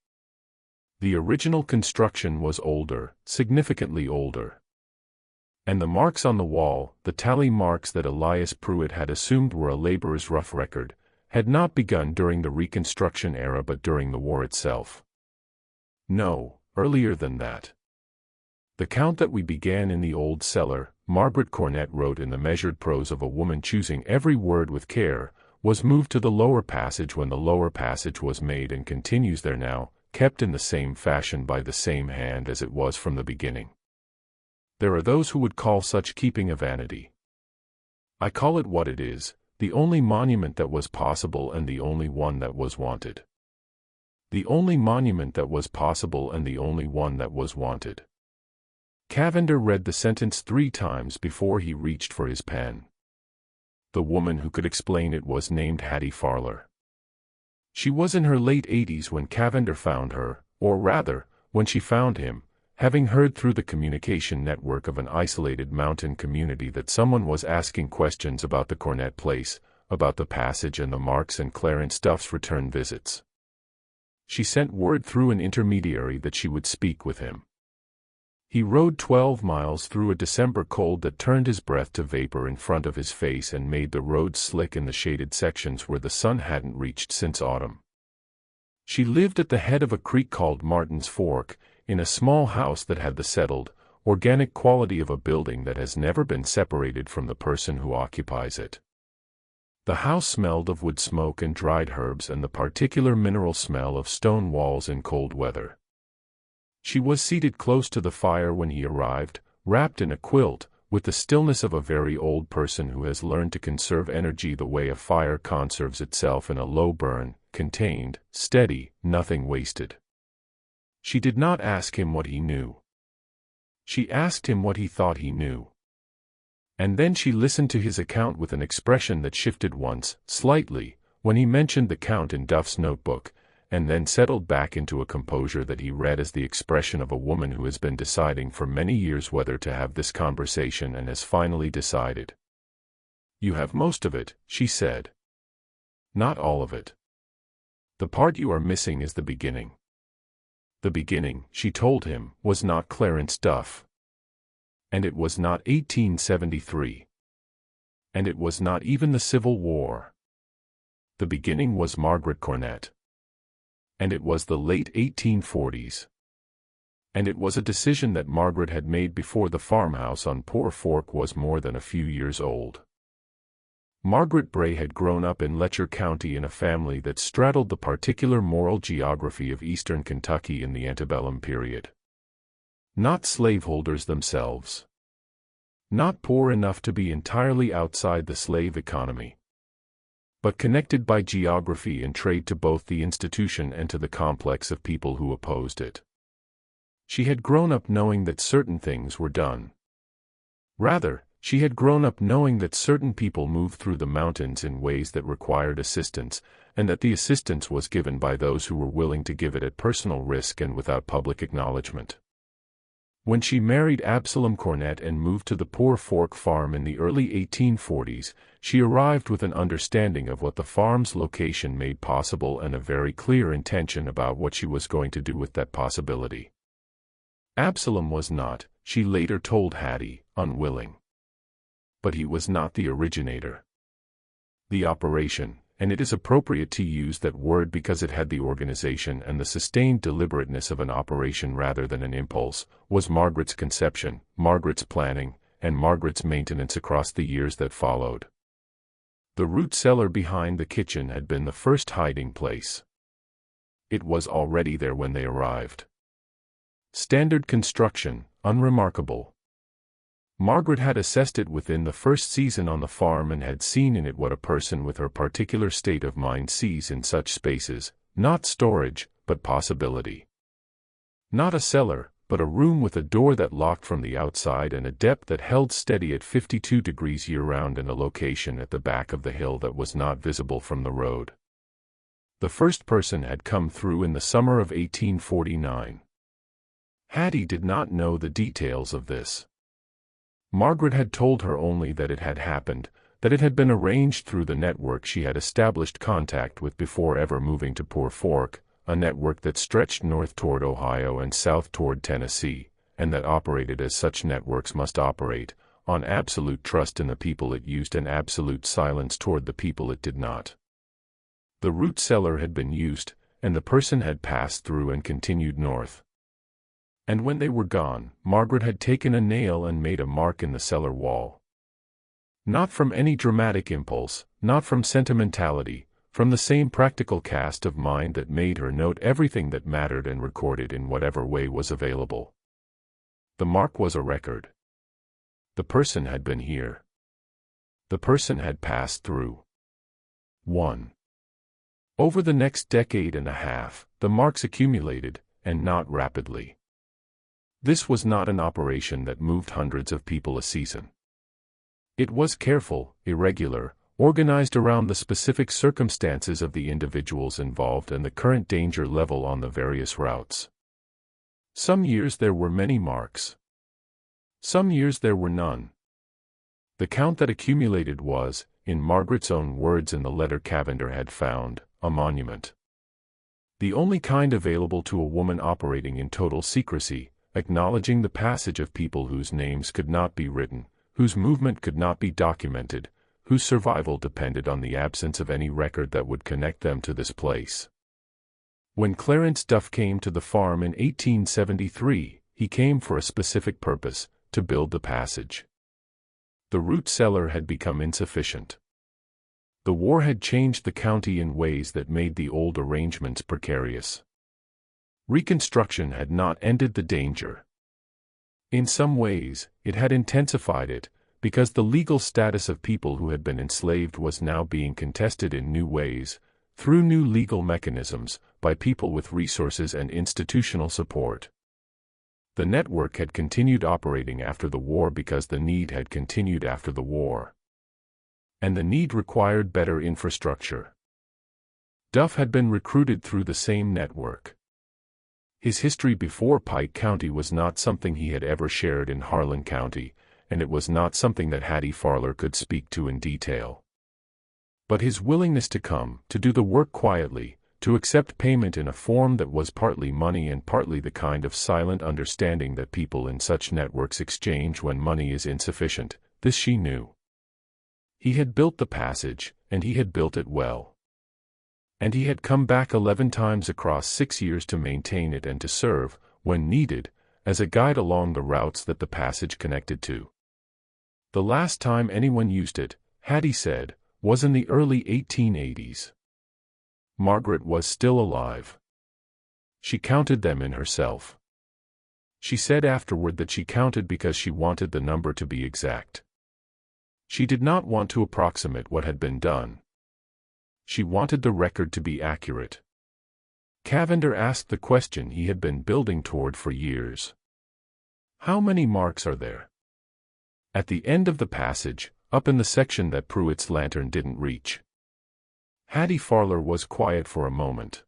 The original construction was older, significantly older. And the marks on the wall, the tally marks that Elias Pruitt had assumed were a laborer's rough record, had not begun during the Reconstruction era but during the war itself. No, earlier than that. The count that we began in the old cellar, Margaret Cornett wrote in the measured prose of a woman choosing every word with care, was moved to the lower passage when the lower passage was made and continues there now, kept in the same fashion by the same hand as it was from the beginning. There are those who would call such keeping a vanity. I call it what it is, the only monument that was possible and the only one that was wanted. The only monument that was possible and the only one that was wanted. Cavender read the sentence 3 times before he reached for his pen. The woman who could explain it was named Hattie Farler. She was in her late 80s when Cavender found her, or rather, when she found him, having heard through the communication network of an isolated mountain community that someone was asking questions about the Cornet place, about the passage and the Marks and Clarence Duff's return visits. She sent word through an intermediary that she would speak with him. He rode 12 miles through a December cold that turned his breath to vapor in front of his face and made the road slick in the shaded sections where the sun hadn't reached since autumn. She lived at the head of a creek called Martin's Fork, in a small house that had the settled, organic quality of a building that has never been separated from the person who occupies it. The house smelled of wood smoke and dried herbs and the particular mineral smell of stone walls in cold weather. She was seated close to the fire when he arrived, wrapped in a quilt, with the stillness of a very old person who has learned to conserve energy the way a fire conserves itself in a low burn, contained, steady, nothing wasted. She did not ask him what he knew. She asked him what he thought he knew. And then she listened to his account with an expression that shifted once, slightly, when he mentioned the count in Duff's notebook, and then settled back into a composure that he read as the expression of a woman who has been deciding for many years whether to have this conversation and has finally decided. "You have most of it," she said. "Not all of it. The part you are missing is the beginning." The beginning, she told him, was not Clarence Duff. And it was not 1873. And it was not even the Civil War. The beginning was Margaret Cornet. And it was the late 1840s. And it was a decision that Margaret had made before the farmhouse on Poor Fork was more than a few years old. Margaret Bray had grown up in Letcher County in a family that straddled the particular moral geography of eastern Kentucky in the antebellum period. Not slaveholders themselves. Not poor enough to be entirely outside the slave economy, but connected by geography and trade to both the institution and to the complex of people who opposed it. She had grown up knowing that certain things were done. Rather, she had grown up knowing that certain people moved through the mountains in ways that required assistance, and that the assistance was given by those who were willing to give it at personal risk and without public acknowledgement. When she married Absalom Cornet and moved to the Poor Fork farm in the early 1840s, she arrived with an understanding of what the farm's location made possible and a very clear intention about what she was going to do with that possibility. Absalom was not, she later told Hattie, unwilling. But he was not the originator. The operation, and it is appropriate to use that word because it had the organization and the sustained deliberateness of an operation rather than an impulse, was Margaret's conception, Margaret's planning, and Margaret's maintenance across the years that followed. The root cellar behind the kitchen had been the first hiding place. It was already there when they arrived. Standard construction, unremarkable. Margaret had assessed it within the first season on the farm and had seen in it what a person with her particular state of mind sees in such spaces, not storage, but possibility. Not a cellar, but a room with a door that locked from the outside and a depth that held steady at 52 degrees year-round in a location at the back of the hill that was not visible from the road. The first person had come through in the summer of 1849. Hattie did not know the details of this. Margaret had told her only that it had happened, that it had been arranged through the network she had established contact with before ever moving to Poor Fork, a network that stretched north toward Ohio and south toward Tennessee, and that operated as such networks must operate, on absolute trust in the people it used and absolute silence toward the people it did not. The root cellar had been used, and the person had passed through and continued north. And when they were gone, Margaret had taken a nail and made a mark in the cellar wall. Not from any dramatic impulse, not from sentimentality, from the same practical cast of mind that made her note everything that mattered and record it in whatever way was available. The mark was a record. The person had been here. The person had passed through. 1. Over the next decade and a half, the marks accumulated, and not rapidly. This was not an operation that moved hundreds of people a season. It was careful, irregular, organized around the specific circumstances of the individuals involved and the current danger level on the various routes. Some years there were many marks. Some years there were none. The count that accumulated was, in Margaret's own words in the letter Cavender had found, a monument. The only kind available to a woman operating in total secrecy, acknowledging the passage of people whose names could not be written, whose movement could not be documented, whose survival depended on the absence of any record that would connect them to this place. When Clarence Duff came to the farm in 1873, he came for a specific purpose, to build the passage. The root cellar had become insufficient. The war had changed the county in ways that made the old arrangements precarious. Reconstruction had not ended the danger. In some ways, it had intensified it, because the legal status of people who had been enslaved was now being contested in new ways, through new legal mechanisms, by people with resources and institutional support. The network had continued operating after the war because the need had continued after the war. And the need required better infrastructure. Duff had been recruited through the same network. His history before Pike County was not something he had ever shared in Harlan County, and it was not something that Hattie Farler could speak to in detail. But his willingness to come, to do the work quietly, to accept payment in a form that was partly money and partly the kind of silent understanding that people in such networks exchange when money is insufficient, this she knew. He had built the passage, and he had built it well. And he had come back 11 times across 6 years to maintain it and to serve, when needed, as a guide along the routes that the passage connected to. The last time anyone used it, Hattie said, was in the early 1880s. Margaret was still alive. She counted them in herself. She said afterward that she counted because she wanted the number to be exact. She did not want to approximate what had been done. She wanted the record to be accurate. Cavender asked the question he had been building toward for years. How many marks are there? At the end of the passage, up in the section that Pruitt's lantern didn't reach. Hattie Farler was quiet for a moment.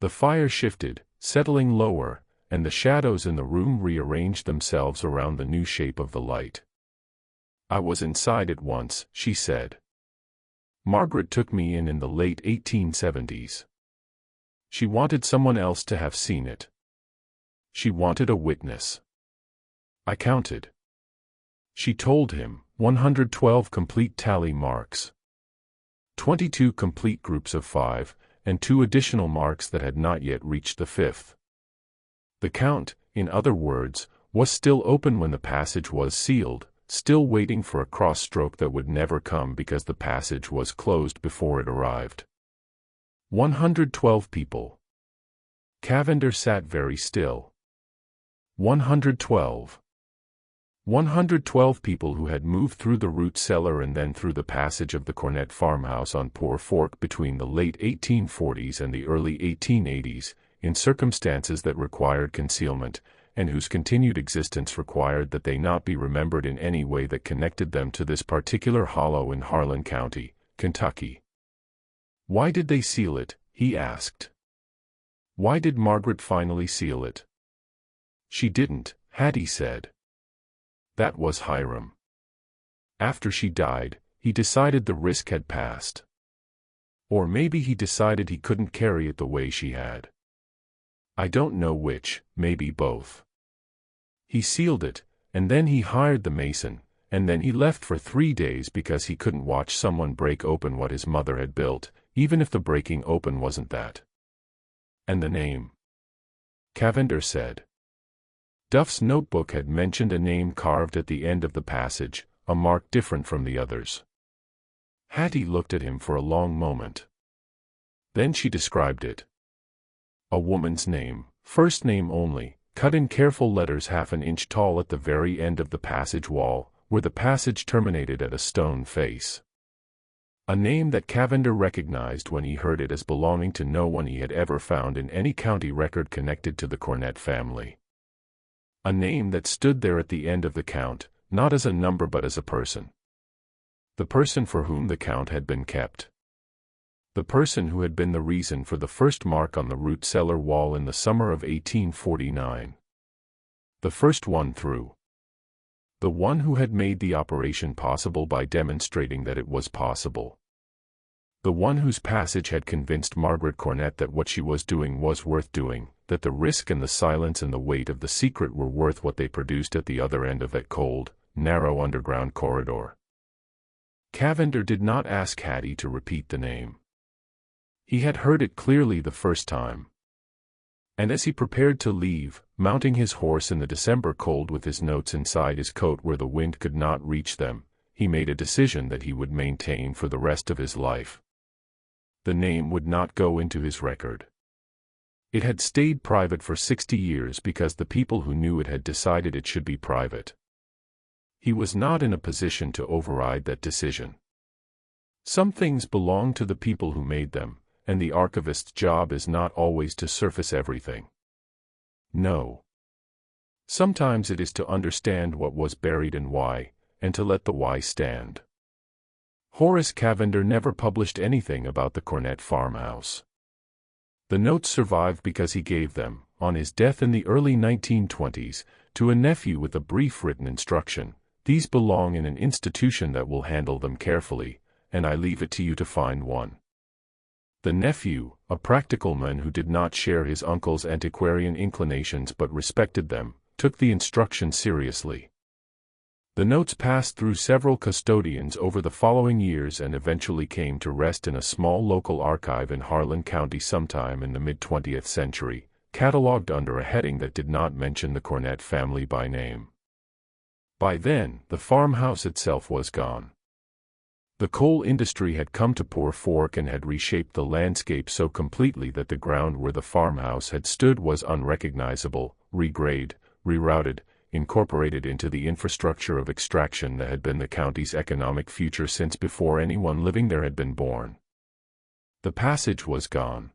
The fire shifted, settling lower, and the shadows in the room rearranged themselves around the new shape of the light. I was inside it once, she said. Margaret took me in the late 1870s. She wanted someone else to have seen it. She wanted a witness. I counted. She told him, 112 complete tally marks. 22 complete groups of 5, and 2 additional marks that had not yet reached the 5th. The count, in other words, was still open when the passage was sealed, still waiting for a cross-stroke that would never come because the passage was closed before it arrived. 112 people. Cavender sat very still. 112. 112 people who had moved through the root cellar and then through the passage of the Cornett farmhouse on Poor Fork between the late 1840s and the early 1880s, in circumstances that required concealment, and whose continued existence required that they not be remembered in any way that connected them to this particular hollow in Harlan County, Kentucky. Why did they seal it? He asked. Why did Margaret finally seal it? She didn't, Hattie said. That was Hiram. After she died, he decided the risk had passed. Or maybe he decided he couldn't carry it the way she had. I don't know which, maybe both. He sealed it, and then he hired the mason, and then he left for 3 days because he couldn't watch someone break open what his mother had built, even if the breaking open wasn't that. And the name? Cavender said. Duff's notebook had mentioned a name carved at the end of the passage, a mark different from the others. Hattie looked at him for a long moment. Then she described it. A woman's name, first name only, cut in careful letters half an inch tall at the very end of the passage wall, where the passage terminated at a stone face. A name that Cavender recognized when he heard it as belonging to no one he had ever found in any county record connected to the Cornett family. A name that stood there at the end of the count, not as a number but as a person. The person for whom the count had been kept. The person who had been the reason for the first mark on the root cellar wall in the summer of 1849. The first one through. The one who had made the operation possible by demonstrating that it was possible. The one whose passage had convinced Margaret Cornett that what she was doing was worth doing, that the risk and the silence and the weight of the secret were worth what they produced at the other end of that cold, narrow underground corridor. Cavender did not ask Hattie to repeat the name. He had heard it clearly the first time. And as he prepared to leave, mounting his horse in the December cold with his notes inside his coat where the wind could not reach them, he made a decision that he would maintain for the rest of his life. The name would not go into his record. It had stayed private for 60 years because the people who knew it had decided it should be private. He was not in a position to override that decision. Some things belong to the people who made them, and the archivist's job is not always to surface everything. No. Sometimes it is to understand what was buried and why, and to let the why stand. Horace Cavender never published anything about the Cornett farmhouse. The notes survived because he gave them, on his death in the early 1920s, to a nephew with a brief written instruction: "These belong in an institution that will handle them carefully, and I leave it to you to find one." The nephew, a practical man who did not share his uncle's antiquarian inclinations but respected them, took the instruction seriously. The notes passed through several custodians over the following years and eventually came to rest in a small local archive in Harlan County sometime in the mid-20th century, catalogued under a heading that did not mention the Cornett family by name. By then, the farmhouse itself was gone. The coal industry had come to Poor Fork and had reshaped the landscape so completely that the ground where the farmhouse had stood was unrecognizable, regraded, rerouted, incorporated into the infrastructure of extraction that had been the county's economic future since before anyone living there had been born. The passage was gone.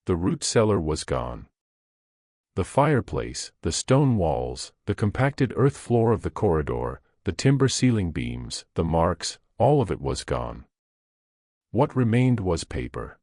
The root cellar was gone. The fireplace, the stone walls, the compacted earth floor of the corridor, the timber ceiling beams, the marks, all of it was gone. What remained was paper.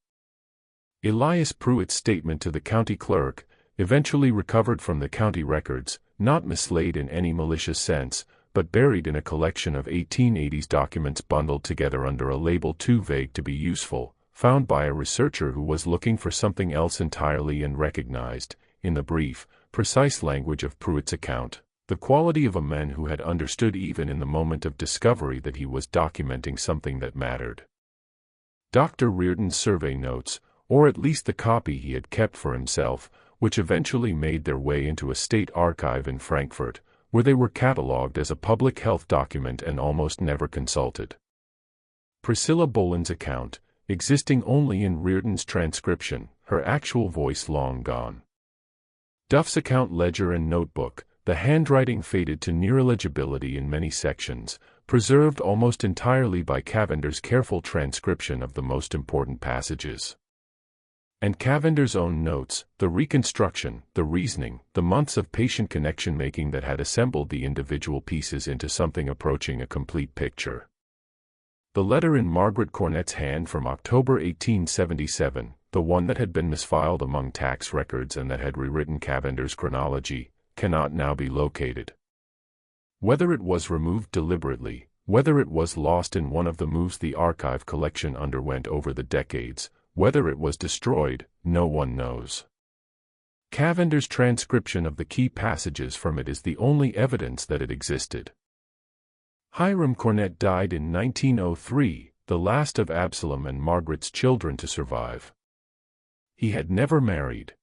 Elias Pruitt's statement to the county clerk, eventually recovered from the county records, not mislaid in any malicious sense, but buried in a collection of 1880s documents bundled together under a label too vague to be useful, found by a researcher who was looking for something else entirely and recognized, in the brief, precise language of Pruitt's account, the quality of a man who had understood even in the moment of discovery that he was documenting something that mattered. Dr. Reardon's survey notes, or at least the copy he had kept for himself, which eventually made their way into a state archive in Frankfurt, where they were catalogued as a public health document and almost never consulted. Priscilla Boland's account, existing only in Reardon's transcription, her actual voice long gone. Duff's account ledger and notebook, the handwriting faded to near illegibility in many sections, preserved almost entirely by Cavender's careful transcription of the most important passages. And Cavender's own notes, the reconstruction, the reasoning, the months of patient connection-making that had assembled the individual pieces into something approaching a complete picture. The letter in Margaret Cornett's hand from October 1877, the one that had been misfiled among tax records and that had rewritten Cavender's chronology, cannot now be located. Whether it was removed deliberately, whether it was lost in one of the moves the archive collection underwent over the decades, whether it was destroyed, no one knows. Cavender's transcription of the key passages from it is the only evidence that it existed. Hiram Cornett died in 1903, the last of Absalom and Margaret's children to survive. He had never married.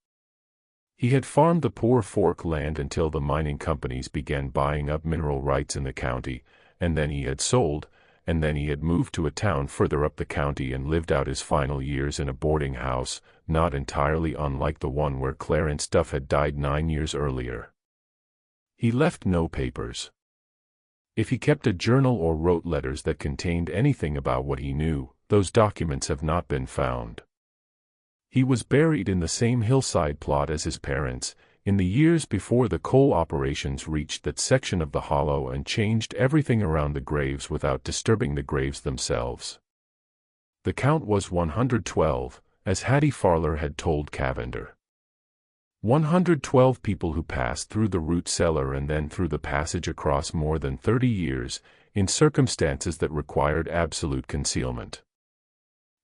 He had farmed the Poor Fork land until the mining companies began buying up mineral rights in the county, and then he had sold, and then he had moved to a town further up the county and lived out his final years in a boarding house, not entirely unlike the one where Clarence Duff had died 9 years earlier. He left no papers. If he kept a journal or wrote letters that contained anything about what he knew, those documents have not been found. He was buried in the same hillside plot as his parents, in the years before the coal operations reached that section of the hollow and changed everything around the graves without disturbing the graves themselves. The count was 112, as Hattie Farler had told Cavender. 112 people who passed through the root cellar and then through the passage across more than 30 years, in circumstances that required absolute concealment.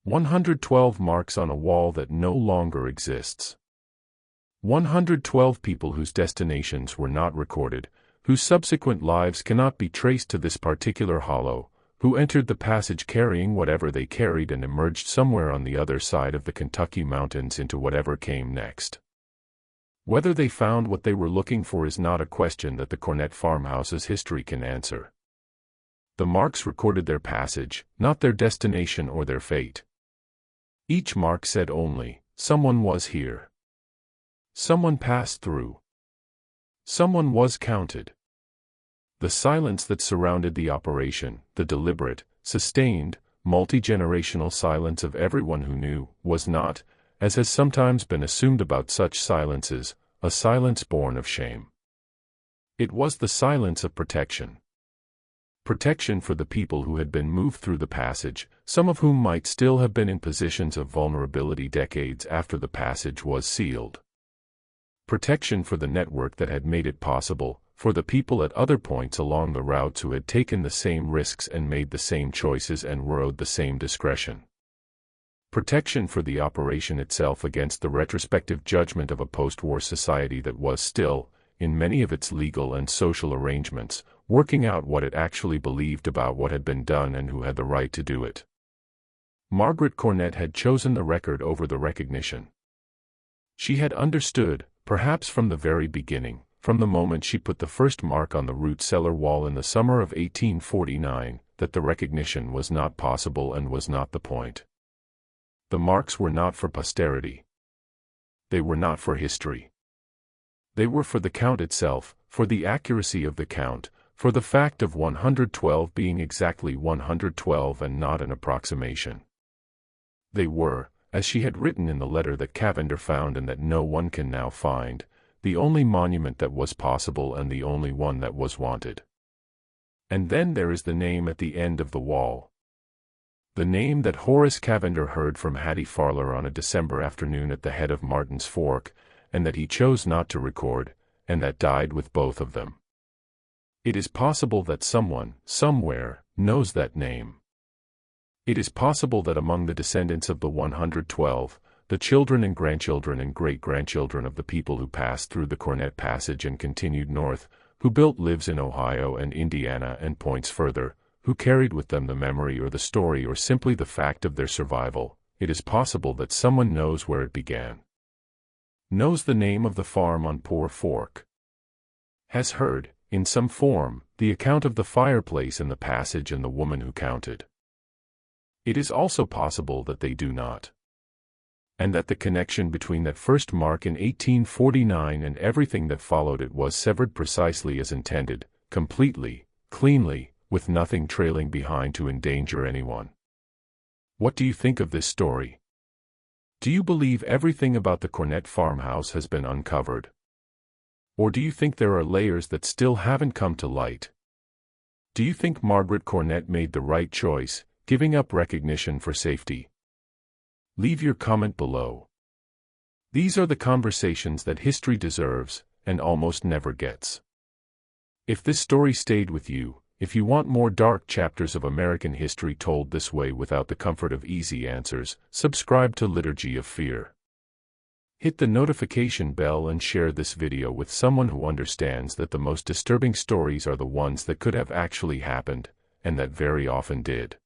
112 marks on a wall that no longer exists. 112 people whose destinations were not recorded, whose subsequent lives cannot be traced to this particular hollow, who entered the passage carrying whatever they carried and emerged somewhere on the other side of the Kentucky mountains into whatever came next. Whether they found what they were looking for is not a question that the Cornett farmhouse's history can answer. The marks recorded their passage, not their destination or their fate. Each mark said only, someone was here. Someone passed through. Someone was counted. The silence that surrounded the operation, the deliberate, sustained, multi-generational silence of everyone who knew, was not, as has sometimes been assumed about such silences, a silence born of shame. It was the silence of protection. Protection for the people who had been moved through the passage, some of whom might still have been in positions of vulnerability decades after the passage was sealed. Protection for the network that had made it possible, for the people at other points along the routes who had taken the same risks and made the same choices and rode the same discretion. Protection for the operation itself against the retrospective judgment of a post-war society that was still, in many of its legal and social arrangements, working out what it actually believed about what had been done and who had the right to do it. Margaret Cornett had chosen the record over the recognition. She had understood, perhaps from the very beginning, from the moment she put the first mark on the root cellar wall in the summer of 1849, that the recognition was not possible and was not the point. The marks were not for posterity. They were not for history. They were for the count itself, for the accuracy of the count, for the fact of 112 being exactly 112 and not an approximation. They were, as she had written in the letter that Cavender found and that no one can now find, the only monument that was possible and the only one that was wanted. And then there is the name at the end of the wall. The name that Horace Cavender heard from Hattie Farler on a December afternoon at the head of Martin's Fork, and that he chose not to record, and that died with both of them. It is possible that someone, somewhere, knows that name. It is possible that among the descendants of the 112, the children and grandchildren and great-grandchildren of the people who passed through the Cornett Passage and continued north, who built lives in Ohio and Indiana and points further, who carried with them the memory or the story or simply the fact of their survival, it is possible that someone knows where it began. Knows the name of the farm on Poor Fork. Has heard, in some form, the account of the fireplace and the passage and the woman who counted. It is also possible that they do not. And that the connection between that first mark in 1849 and everything that followed it was severed precisely as intended, completely, cleanly, with nothing trailing behind to endanger anyone. What do you think of this story? Do you believe everything about the Cornett farmhouse has been uncovered? Or do you think there are layers that still haven't come to light? Do you think Margaret Cornett made the right choice, giving up recognition for safety? Leave your comment below. These are the conversations that history deserves, and almost never gets. If this story stayed with you, if you want more dark chapters of American history told this way without the comfort of easy answers, subscribe to Liturgy of Fear. Hit the notification bell and share this video with someone who understands that the most disturbing stories are the ones that could have actually happened, and that very often did.